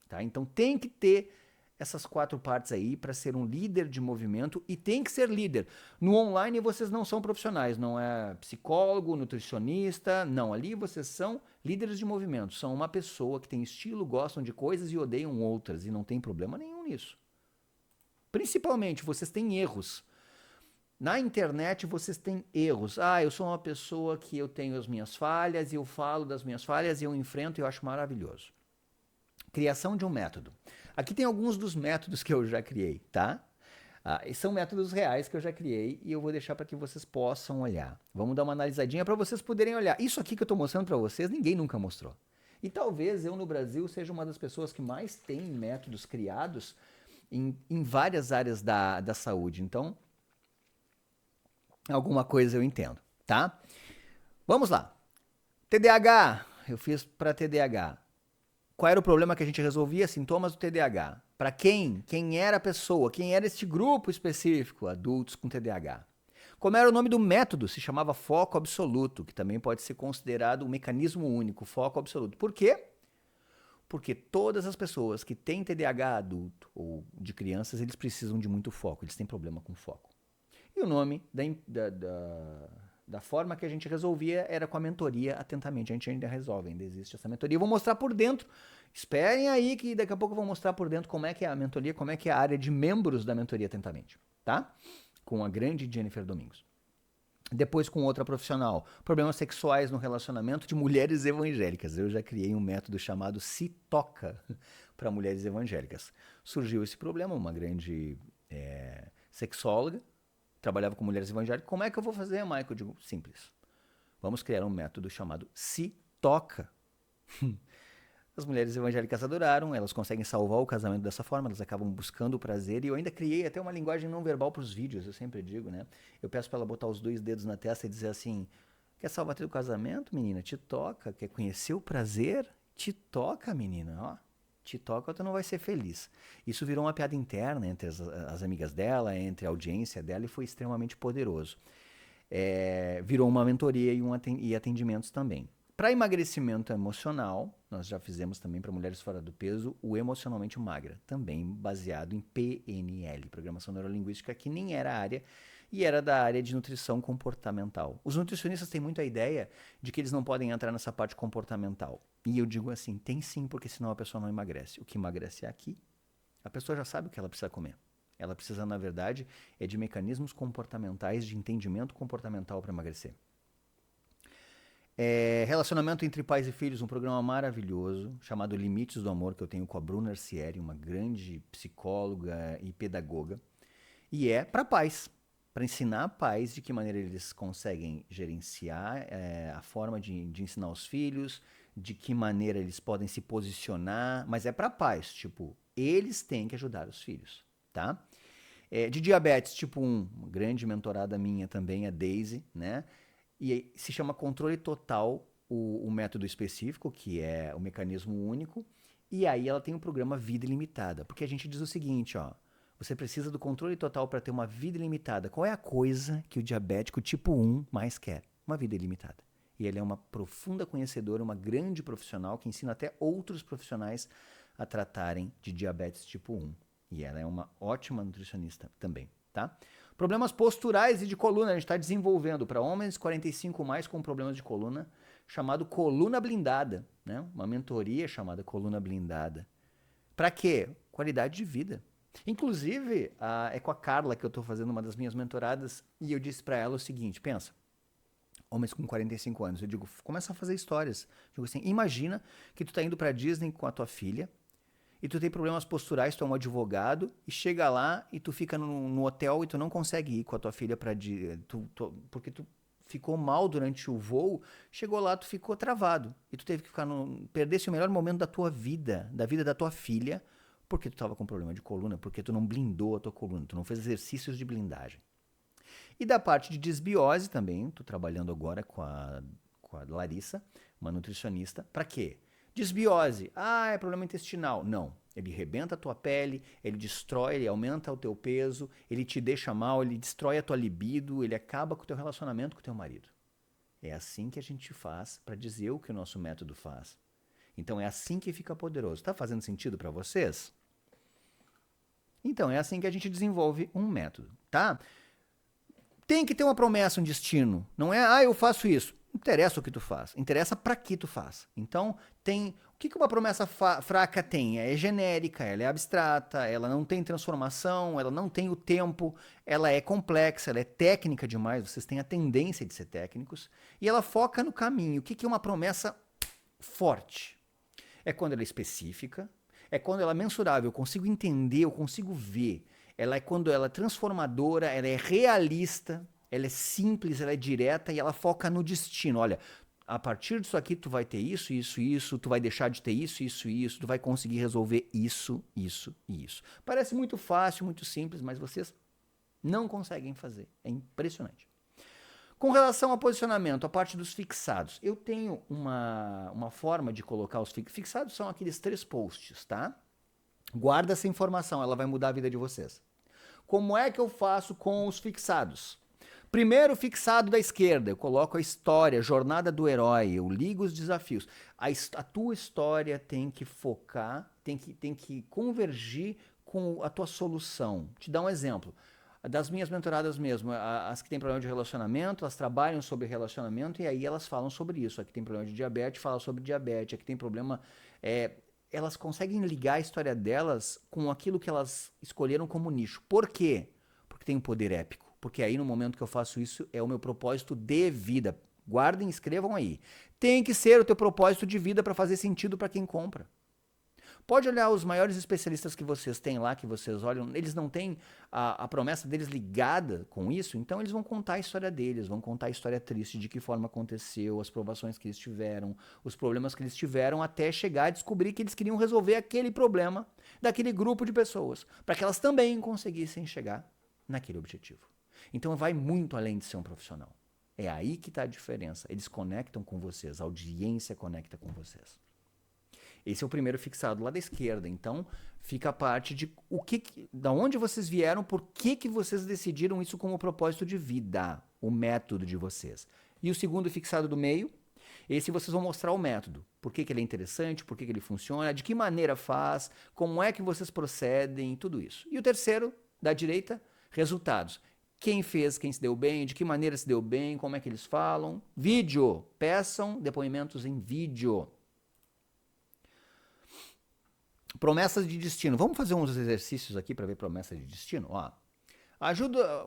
Tá? Então tem que ter essas 4 partes aí para ser um líder de movimento e tem que ser líder. No online vocês não são profissionais, não é psicólogo, nutricionista, não. Ali vocês são líderes de movimento, são uma pessoa que tem estilo, gostam de coisas e odeiam outras e não tem problema nenhum nisso. Principalmente, vocês têm erros. Na internet vocês têm erros. Eu sou uma pessoa que eu tenho as minhas falhas e eu falo das minhas falhas e eu enfrento e eu acho maravilhoso. Criação de um método. Aqui tem alguns dos métodos que eu já criei, tá? São métodos reais que eu já criei e eu vou deixar para que vocês possam olhar. Vamos dar uma analisadinha para vocês poderem olhar. Isso aqui que eu estou mostrando para vocês, ninguém nunca mostrou. E talvez eu no Brasil seja uma das pessoas que mais tem métodos criados em várias áreas da saúde. Então, alguma coisa eu entendo, tá? Vamos lá. TDAH, eu fiz para TDAH. Qual era o problema que a gente resolvia? Sintomas do TDAH. Para quem? Quem era a pessoa? Quem era este grupo específico? Adultos com TDAH. Como era o nome do método? Se chamava foco absoluto, que também pode ser considerado um mecanismo único, foco absoluto. Por quê? Porque todas as pessoas que têm TDAH adulto ou de crianças, eles precisam de muito foco, eles têm problema com foco. E o nome da forma que a gente resolvia era com a mentoria atentamente. A gente ainda resolve, ainda existe essa mentoria. Eu vou mostrar por dentro. Esperem aí que daqui a pouco eu vou mostrar por dentro como é que é a mentoria, como é que é a área de membros da mentoria atentamente, tá? Com a grande Jennifer Domingos. Depois com outra profissional, problemas sexuais no relacionamento de mulheres evangélicas. Eu já criei um método chamado Se Toca para mulheres evangélicas. Surgiu esse problema, uma grande sexóloga, trabalhava com mulheres evangélicas. Como é que eu vou fazer, Michael? Eu digo, simples. Vamos criar um método chamado Se Toca. As mulheres evangélicas adoraram, elas conseguem salvar o casamento dessa forma, elas acabam buscando o prazer, e eu ainda criei até uma linguagem não verbal para os vídeos, eu sempre digo, né? Eu peço para ela botar os 2 dedos na testa e dizer assim, Quer salvar teu casamento, menina? Te toca. Quer conhecer o prazer? Te toca, menina. Ó, te toca ou tu não vai ser feliz. Isso virou uma piada interna entre as amigas dela, entre a audiência dela e foi extremamente poderoso. Virou uma mentoria e atendimentos também. Para emagrecimento emocional, nós já fizemos também para mulheres fora do peso o Emocionalmente Magra, também baseado em PNL, Programação Neurolinguística, que nem era a área e era da área de nutrição comportamental. Os nutricionistas têm muito a ideia de que eles não podem entrar nessa parte comportamental. E eu digo assim, tem sim, porque senão a pessoa não emagrece. O que emagrece é aqui. A pessoa já sabe o que ela precisa comer. Ela precisa, na verdade, de mecanismos comportamentais, de entendimento comportamental para emagrecer. Relacionamento entre pais e filhos, um programa maravilhoso, chamado Limites do Amor, que eu tenho com a Bruna Arcieri, uma grande psicóloga e pedagoga. E é para pais, para ensinar pais de que maneira eles conseguem gerenciar a forma de ensinar os filhos, de que maneira eles podem se posicionar, mas é para pais, tipo, eles têm que ajudar os filhos, tá? De diabetes tipo 1, uma grande mentorada minha também, a Daisy, né? E se chama controle total, o método específico, que é o mecanismo único, e aí ela tem um programa Vida Ilimitada, porque a gente diz o seguinte, ó, você precisa do controle total para ter uma vida ilimitada. Qual é a coisa que o diabético tipo 1 mais quer? Uma vida ilimitada. E ele é uma profunda conhecedora, uma grande profissional que ensina até outros profissionais a tratarem de diabetes tipo 1. E ela é uma ótima nutricionista também, tá? Problemas posturais e de coluna, a gente está desenvolvendo para homens 45 mais com problemas de coluna, chamado Coluna Blindada, né? Uma mentoria chamada Coluna Blindada. Para quê? Qualidade de vida. Inclusive, é com a Carla que eu estou fazendo uma das minhas mentoradas e eu disse para ela o seguinte, pensa, homens com 45 anos, eu digo, começa a fazer histórias. Eu digo assim, imagina que tu tá indo para Disney com a tua filha, e tu tem problemas posturais, tu é um advogado, e chega lá e tu fica no hotel e tu não consegue ir com a tua filha porque tu ficou mal durante o voo, chegou lá, tu ficou travado. E tu teve que perdesse o melhor momento da tua vida, da vida da tua filha, porque tu tava com problema de coluna, porque tu não blindou a tua coluna, tu não fez exercícios de blindagem. E da parte de desbiose também, tô trabalhando agora com a Larissa, uma nutricionista, para quê? Desbiose. É problema intestinal. Não. Ele rebenta a tua pele, ele destrói, ele aumenta o teu peso, ele te deixa mal, ele destrói a tua libido, ele acaba com o teu relacionamento com o teu marido. É assim que a gente faz para dizer o que o nosso método faz. Então é assim que fica poderoso. Tá fazendo sentido para vocês? Então é assim que a gente desenvolve um método, tá? Tem que ter uma promessa, um destino. Não é, eu faço isso. Não interessa o que tu faz, interessa para que tu faz. Então, o que uma promessa fraca tem? É genérica, ela é abstrata, ela não tem transformação, ela não tem o tempo, ela é complexa, ela é técnica demais, vocês têm a tendência de ser técnicos, e ela foca no caminho. O que é uma promessa forte? É quando ela é específica, é quando ela é mensurável, eu consigo entender, eu consigo ver. Ela é quando ela é transformadora, ela é realista, ela é simples, ela é direta e ela foca no destino. Olha, a partir disso aqui tu vai ter isso, isso, isso, tu vai deixar de ter isso, isso, isso, tu vai conseguir resolver isso, isso e isso. Parece muito fácil, muito simples, mas vocês não conseguem fazer. É impressionante. Com relação ao posicionamento, a parte dos fixados, eu tenho uma forma de colocar os fixados, são aqueles 3 posts, tá? Guarda essa informação, ela vai mudar a vida de vocês. Como é que eu faço com os fixados? Primeiro fixado da esquerda, eu coloco a história, jornada do herói, eu ligo os desafios. A tua história tem que focar, tem que convergir com a tua solução. Te dar um exemplo. Das minhas mentoradas mesmo, as que têm problema de relacionamento, elas trabalham sobre relacionamento e aí elas falam sobre isso. A que tem problema de diabetes, fala sobre diabetes. A que tem problema... elas conseguem ligar a história delas com aquilo que elas escolheram como nicho. Por quê? Porque tem um poder épico. Porque aí no momento que eu faço isso é o meu propósito de vida. Guardem, escrevam aí. Tem que ser o teu propósito de vida para fazer sentido para quem compra. Pode olhar os maiores especialistas que vocês têm lá, que vocês olham, eles não têm a promessa deles ligada com isso, então eles vão contar a história deles, vão contar a história triste, de que forma aconteceu, as provações que eles tiveram, os problemas que eles tiveram, até chegar a descobrir que eles queriam resolver aquele problema daquele grupo de pessoas, para que elas também conseguissem chegar naquele objetivo. Então vai muito além de ser um profissional. É aí que está a diferença. Eles conectam com vocês, a audiência conecta com vocês. Esse é o primeiro fixado lá da esquerda. Então, fica a parte de da onde vocês vieram, por que vocês decidiram isso como propósito de vida, o método de vocês. E o segundo fixado do meio, esse vocês vão mostrar o método. Por que ele é interessante, por que ele funciona, de que maneira faz, como é que vocês procedem, tudo isso. E o terceiro, da direita, resultados. Quem fez, quem se deu bem, de que maneira se deu bem, como é que eles falam. Vídeo, peçam depoimentos em vídeo. Promessas de destino. Vamos fazer uns exercícios aqui para ver promessa de destino? Ó.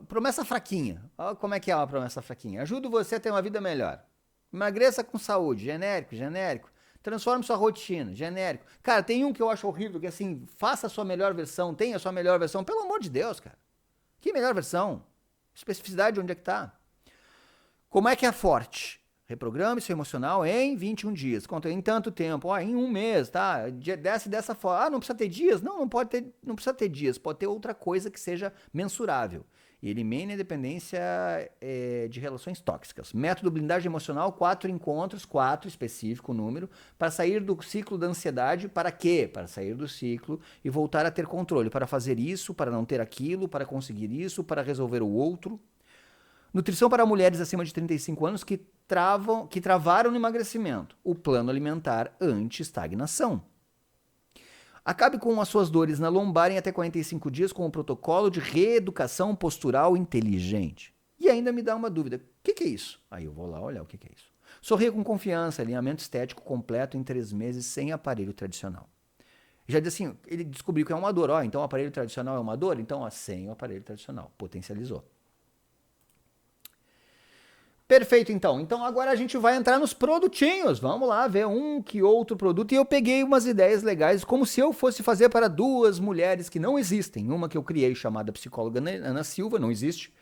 Promessa fraquinha. Ó, como é que é uma promessa fraquinha? Ajudo você a ter uma vida melhor. Emagreça com saúde. Genérico, genérico. Transforme sua rotina. Genérico. Cara, tem um que eu acho horrível, que é assim, faça a sua melhor versão, tenha a sua melhor versão. Pelo amor de Deus, cara. Que melhor versão? Especificidade onde é que tá? Como é que é forte? Reprograme seu emocional em 21 dias. Conta em tanto tempo. Em um mês, tá? Desce dessa forma. Não precisa ter dias? Não precisa ter dias. Pode ter outra coisa que seja mensurável. E elimine a dependência de relações tóxicas. Método blindagem emocional, 4 encontros, 4 específico número, para sair do ciclo da ansiedade. Para quê? Para sair do ciclo e voltar a ter controle. Para fazer isso, para não ter aquilo, para conseguir isso, para resolver o outro. Nutrição para mulheres acima de 35 anos que travaram no emagrecimento. O plano alimentar anti-estagnação. Acabe com as suas dores na lombar em até 45 dias com o protocolo de reeducação postural inteligente. E ainda me dá uma dúvida. O que é isso? Aí eu vou lá olhar o que é isso. Sorria com confiança, alinhamento estético completo em 3 meses sem aparelho tradicional. Já disse assim, ele descobriu que é uma dor. Então o aparelho tradicional é uma dor? Então sem o aparelho tradicional. Potencializou. Perfeito, então. Então agora a gente vai entrar nos produtinhos. Vamos lá ver um que outro produto. E eu peguei umas ideias legais, como se eu fosse fazer para 2 mulheres que não existem. Uma que eu criei chamada psicóloga Ana Silva, não existe.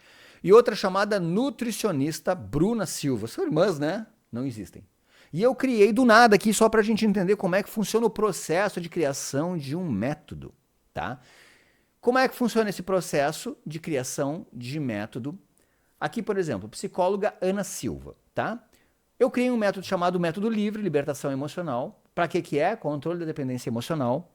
E outra chamada nutricionista Bruna Silva. São irmãs, né? Não existem. E eu criei do nada aqui só para a gente entender como é que funciona o processo de criação de um método, tá? Como é que funciona esse processo de criação de método? Aqui, por exemplo, psicóloga Ana Silva, tá? Eu criei um método chamado Método Livre, Libertação Emocional. Para que é? Controle da dependência emocional,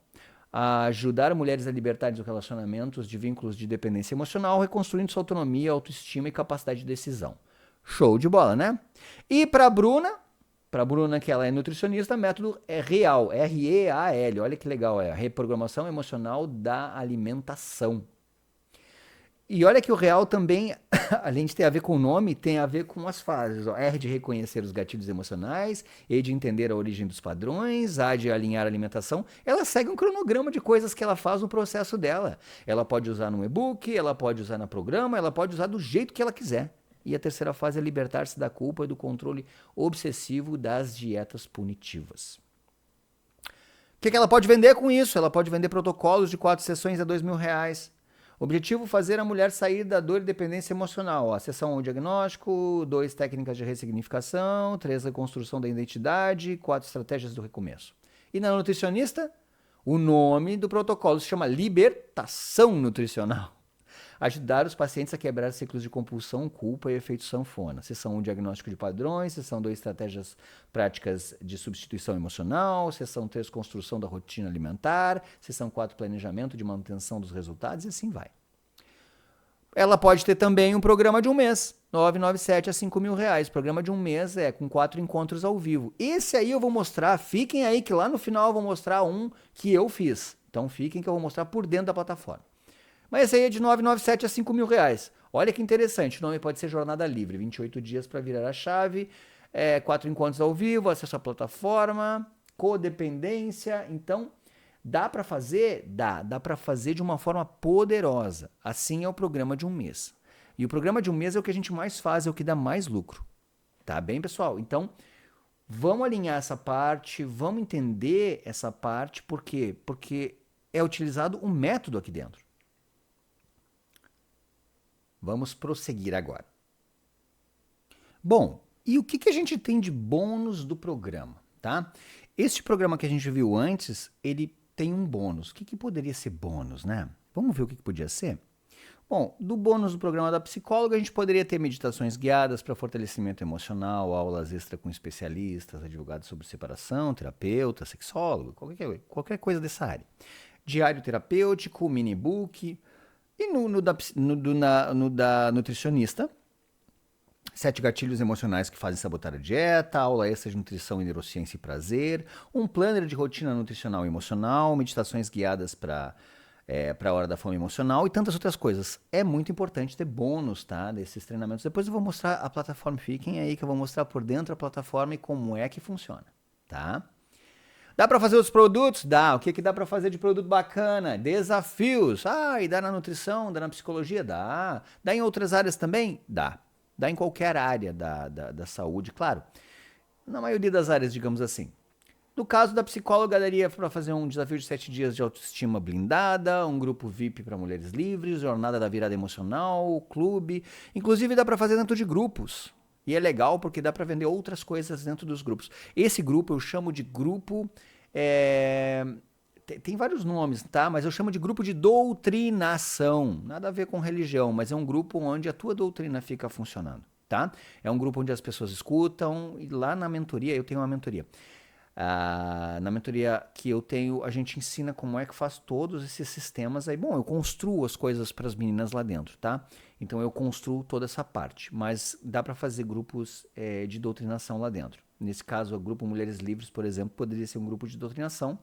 ajudar mulheres a libertarem dos relacionamentos de vínculos de dependência emocional, reconstruindo sua autonomia, autoestima e capacidade de decisão. Show de bola, né? E para Bruna, que ela é nutricionista, método é REAL, R-E-A-L, olha que legal, é a reprogramação emocional da alimentação. E olha que o real também, além de ter a ver com o nome, tem a ver com as fases. R de reconhecer os gatilhos emocionais, E de entender a origem dos padrões, A de alinhar a alimentação. Ela segue um cronograma de coisas que ela faz no processo dela. Ela pode usar no e-book, ela pode usar no programa, ela pode usar do jeito que ela quiser. E a terceira fase é libertar-se da culpa e do controle obsessivo das dietas punitivas. O que ela pode vender com isso? Ela pode vender protocolos de 4 sessões a R$2.000. Objetivo, fazer a mulher sair da dor e dependência emocional. Sessão 1, diagnóstico, 2, técnicas de ressignificação, 3, reconstrução da identidade, 4, estratégias do recomeço. E na nutricionista, o nome do protocolo se chama Libertação Nutricional. Ajudar os pacientes a quebrar ciclos de compulsão, culpa e efeito sanfona. Sessão 1, diagnóstico de padrões. Sessão 2, estratégias práticas de substituição emocional. Sessão 3, construção da rotina alimentar. Sessão 4, planejamento de manutenção dos resultados e assim vai. Ela pode ter também um programa de um mês, 997 a R$5.000. Programa de um mês com 4 encontros ao vivo. Esse aí eu vou mostrar, fiquem aí que lá no final eu vou mostrar um que eu fiz. Então fiquem que eu vou mostrar por dentro da plataforma. Mas esse aí é de 997 a R$5.000. Olha que interessante, o nome pode ser Jornada Livre, 28 dias para virar a chave, 4 encontros ao vivo, acesso à plataforma, codependência. Então, dá para fazer? Dá para fazer de uma forma poderosa. Assim é o programa de um mês. E o programa de um mês é o que a gente mais faz, é o que dá mais lucro. Tá bem, pessoal? Então, vamos alinhar essa parte, vamos entender essa parte, por quê? Porque é utilizado um método aqui dentro. Vamos prosseguir agora. Bom, e o que a gente tem de bônus do programa, tá? Este programa que a gente viu antes, ele tem um bônus. O que poderia ser bônus, né? Vamos ver o que podia ser? Bom, do bônus do programa da psicóloga, a gente poderia ter meditações guiadas para fortalecimento emocional, aulas extra com especialistas, advogados sobre separação, terapeuta, sexólogo, qualquer coisa dessa área. Diário terapêutico, mini book. E no da nutricionista, 7 gatilhos emocionais que fazem sabotar a dieta, aula extra de nutrição e neurociência e prazer, um planner de rotina nutricional e emocional, meditações guiadas para a hora da fome emocional e tantas outras coisas. É muito importante ter bônus, tá, desses treinamentos. Depois eu vou mostrar a plataforma, fiquem aí que eu vou mostrar por dentro a plataforma e como é que funciona, tá? Dá para fazer outros produtos? Dá. O que dá para fazer de produto bacana? Desafios. E dá na nutrição, dá na psicologia? Dá. Dá em outras áreas também? Dá. Dá em qualquer área da saúde, claro. Na maioria das áreas, digamos assim. No caso da psicóloga, daria para fazer um desafio de 7 dias de autoestima blindada, um grupo VIP para mulheres livres, jornada da virada emocional, clube. Inclusive dá para fazer dentro de grupos. E é legal porque dá para vender outras coisas dentro dos grupos. Esse grupo eu chamo de grupo... Tem vários nomes, tá? Mas eu chamo de grupo de doutrinação. Nada a ver com religião, mas é um grupo onde a tua doutrina fica funcionando, tá? É um grupo onde as pessoas escutam. E lá na mentoria, eu tenho uma mentoria. Na mentoria que eu tenho, a gente ensina como é que faz todos esses sistemas aí. Bom, eu construo as coisas para as meninas lá dentro, tá? Então eu construo toda essa parte, mas dá para fazer grupos de doutrinação lá dentro. Nesse caso, o grupo Mulheres Livres, por exemplo, poderia ser um grupo de doutrinação.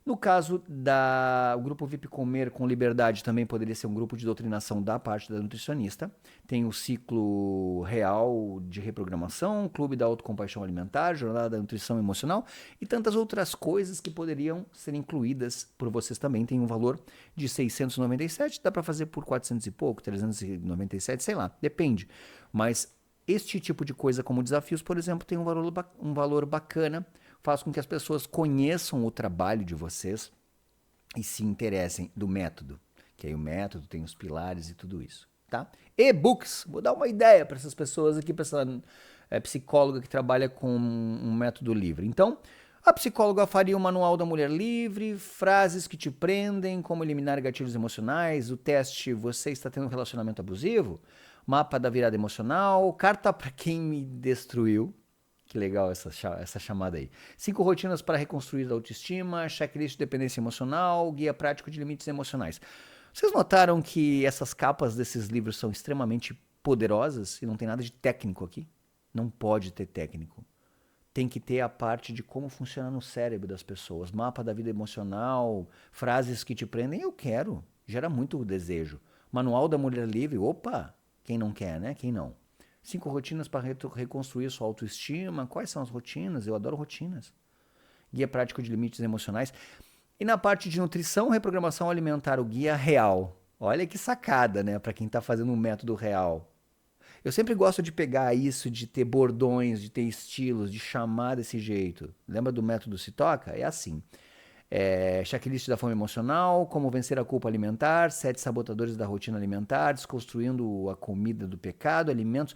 No caso do grupo VIP Comer com Liberdade, também poderia ser um grupo de doutrinação da parte da nutricionista. Tem o ciclo real de reprogramação, clube da autocompaixão alimentar, jornada da nutrição emocional e tantas outras coisas que poderiam ser incluídas por vocês também. Tem um valor de 697, dá para fazer por 400 e pouco, 397, sei lá, depende. Mas este tipo de coisa como desafios, por exemplo, tem um valor bacana, faz com que as pessoas conheçam o trabalho de vocês e se interessem do método. Que aí o método tem os pilares e tudo isso, tá? E-books, vou dar uma ideia para essas pessoas aqui, para essa psicóloga que trabalha com um método livre. Então, a psicóloga faria o manual da mulher livre, frases que te prendem, como eliminar gatilhos emocionais, o teste você está tendo um relacionamento abusivo, mapa da virada emocional, carta para quem me destruiu. Que legal essa chamada aí. 5 rotinas para reconstruir a autoestima, checklist de dependência emocional, guia prático de limites emocionais. Vocês notaram que essas capas desses livros são extremamente poderosas e não tem nada de técnico aqui? Não pode ter técnico. Tem que ter a parte de como funciona no cérebro das pessoas. Mapa da vida emocional, frases que te prendem, eu quero. Gera muito desejo. Manual da mulher livre, opa, quem não quer, né? Quem não? 5 rotinas para reconstruir sua autoestima. Quais são as rotinas? Eu adoro rotinas. Guia prático de limites emocionais. E na parte de nutrição, reprogramação alimentar, o guia real. Olha que sacada, né? Para quem está fazendo um método real. Eu sempre gosto de pegar isso, de ter bordões, de ter estilos, de chamar desse jeito. Lembra do método Se Toca? É assim. Checklist da fome emocional, como vencer a culpa alimentar, 7 sabotadores da rotina alimentar, desconstruindo a comida do pecado, alimentos.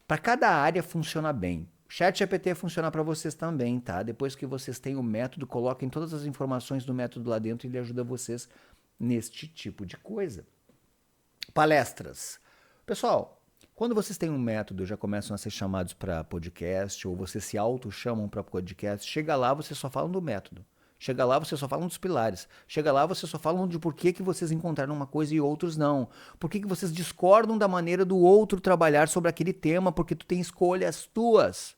Para cada área funciona bem. ChatGPT funciona para vocês também, tá? Depois que vocês têm o método, coloquem todas as informações do método lá dentro e ele ajuda vocês neste tipo de coisa. Palestras. Pessoal, quando vocês têm um método, já começam a ser chamados para podcast ou vocês se auto-chamam para podcast, chega lá, vocês só falam do método. Chega lá, vocês só falam dos pilares. Chega lá, vocês só falam de por que vocês encontraram uma coisa e outros não. Por que vocês discordam da maneira do outro trabalhar sobre aquele tema, porque tu tem escolhas tuas.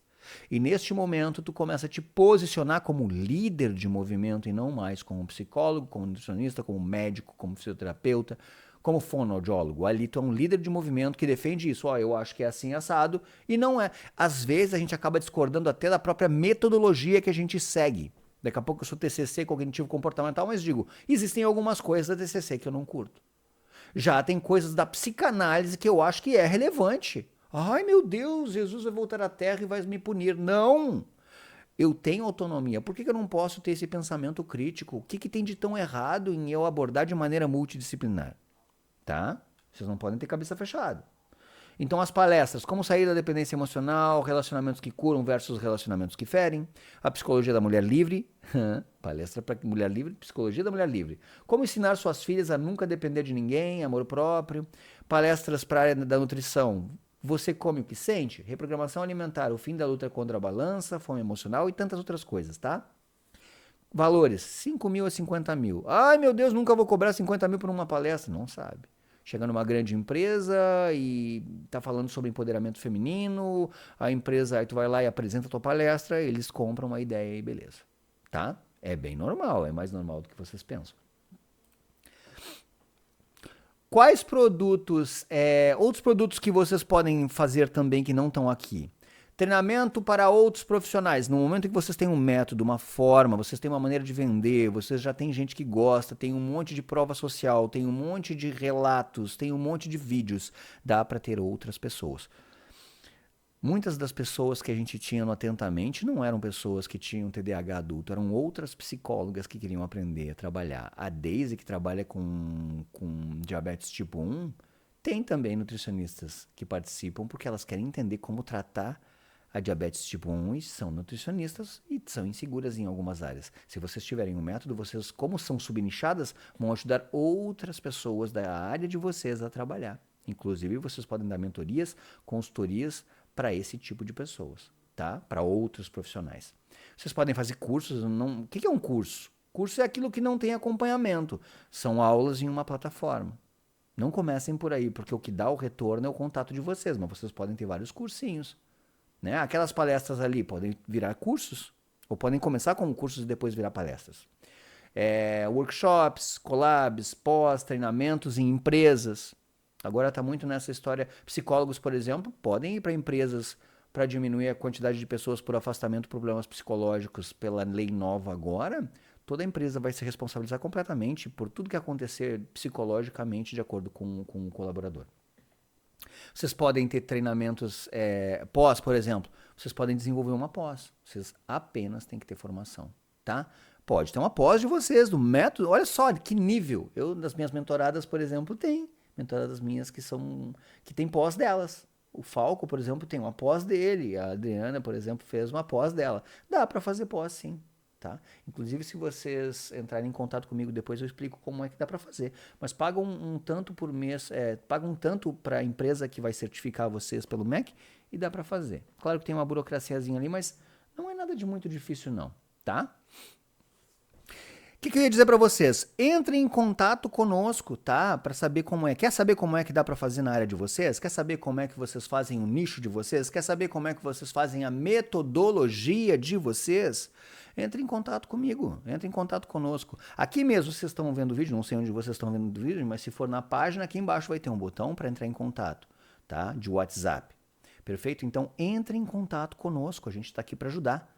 E neste momento, tu começa a te posicionar como líder de movimento e não mais como psicólogo, como nutricionista, como médico, como fisioterapeuta, como fonoaudiólogo. Ali tu é um líder de movimento que defende isso. Eu acho que é assim assado e não é. Às vezes a gente acaba discordando até da própria metodologia que a gente segue. Daqui a pouco eu sou TCC, cognitivo comportamental, mas digo, existem algumas coisas da TCC que eu não curto. Já tem coisas da psicanálise que eu acho que é relevante. Ai meu Deus, Jesus vai voltar à Terra e vai me punir. Não! Eu tenho autonomia. Por que eu não posso ter esse pensamento crítico? O que tem de tão errado em eu abordar de maneira multidisciplinar? Tá? Vocês não podem ter cabeça fechada. Então as palestras, como sair da dependência emocional, relacionamentos que curam versus relacionamentos que ferem, a psicologia da mulher livre, palestra para mulher livre, psicologia da mulher livre, como ensinar suas filhas a nunca depender de ninguém, amor próprio, palestras para a área da nutrição, você come o que sente, reprogramação alimentar, o fim da luta contra a balança, fome emocional e tantas outras coisas, tá? Valores, 5 mil a 50 mil. Ai meu Deus, nunca vou cobrar 50 mil por uma palestra, não sabe. Chega numa grande empresa e tá falando sobre empoderamento feminino, a empresa, aí tu vai lá e apresenta a tua palestra, eles compram uma ideia e beleza, tá? É bem normal, é mais normal do que vocês pensam. Quais produtos, outros produtos que vocês podem fazer também que não estão aqui? Treinamento para outros profissionais. No momento em que vocês têm um método, uma forma, vocês têm uma maneira de vender, vocês já têm gente que gosta, tem um monte de prova social, tem um monte de relatos, tem um monte de vídeos, dá para ter outras pessoas. Muitas das pessoas que a gente tinha no Atentamente não eram pessoas que tinham TDAH adulto, eram outras psicólogas que queriam aprender a trabalhar. A Daisy, que trabalha com diabetes tipo 1, tem também nutricionistas que participam porque elas querem entender como tratar a diabetes tipo 1 e são nutricionistas e são inseguras em algumas áreas. Se vocês tiverem um método, vocês, como são subnichadas, vão ajudar outras pessoas da área de vocês a trabalhar. Inclusive, vocês podem dar mentorias, consultorias para esse tipo de pessoas, tá? Para outros profissionais. Vocês podem fazer cursos. O que é um curso? Curso é aquilo que não tem acompanhamento. São aulas em uma plataforma. Não comecem por aí, porque o que dá o retorno é o contato de vocês, mas vocês podem ter vários cursinhos. Né? Aquelas palestras ali podem virar cursos, ou podem começar como cursos e depois virar palestras. Workshops, collabs, pós, treinamentos em empresas. Agora está muito nessa história. Psicólogos, por exemplo, podem ir para empresas para diminuir a quantidade de pessoas por afastamento de problemas psicológicos pela lei nova agora. Toda empresa vai se responsabilizar completamente por tudo que acontecer psicologicamente de acordo com o colaborador. Vocês podem ter treinamentos pós, por exemplo. Vocês podem desenvolver uma pós. Vocês apenas têm que ter formação, tá? Pode ter uma pós de vocês, do método. Olha só que nível. Eu, das minhas mentoradas, por exemplo, tem mentoradas minhas que tem pós delas. O Falco, por exemplo, tem uma pós dele. A Adriana, por exemplo, fez uma pós dela. Dá para fazer pós, sim. Tá? Inclusive, se vocês entrarem em contato comigo depois, eu explico como é que dá para fazer. Mas pagam um tanto por mês, pagam um tanto para a empresa que vai certificar vocês pelo MEC e dá para fazer. Claro que tem uma burocraciazinha ali, mas não é nada de muito difícil não, tá? O que eu ia dizer para vocês? Entrem em contato conosco, tá? Para saber como é. Quer saber como é que dá para fazer na área de vocês? Quer saber como é que vocês fazem o nicho de vocês? Quer saber como é que vocês fazem a metodologia de vocês? Entre em contato comigo, entre em contato conosco. Aqui mesmo vocês estão vendo o vídeo, não sei onde vocês estão vendo o vídeo, mas se for na página, aqui embaixo vai ter um botão para entrar em contato, tá? De WhatsApp. Perfeito? Então entre em contato conosco, a gente está aqui para ajudar.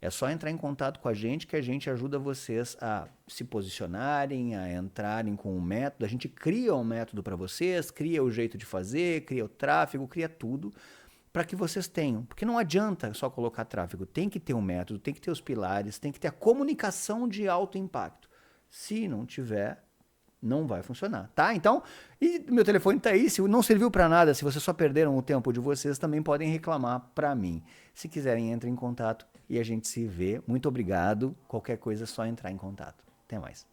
É só entrar em contato com a gente que a gente ajuda vocês a se posicionarem, a entrarem com um método. A gente cria um método para vocês, cria o jeito de fazer, cria o tráfego, cria tudo para que vocês tenham. Porque não adianta só colocar tráfego. Tem que ter um método, tem que ter os pilares, tem que ter a comunicação de alto impacto. Se não tiver, não vai funcionar, tá? Então, e meu telefone tá aí, se não serviu para nada, se vocês só perderam o tempo de vocês, também podem reclamar para mim. Se quiserem, entrem em contato e a gente se vê. Muito obrigado. Qualquer coisa é só entrar em contato. Até mais.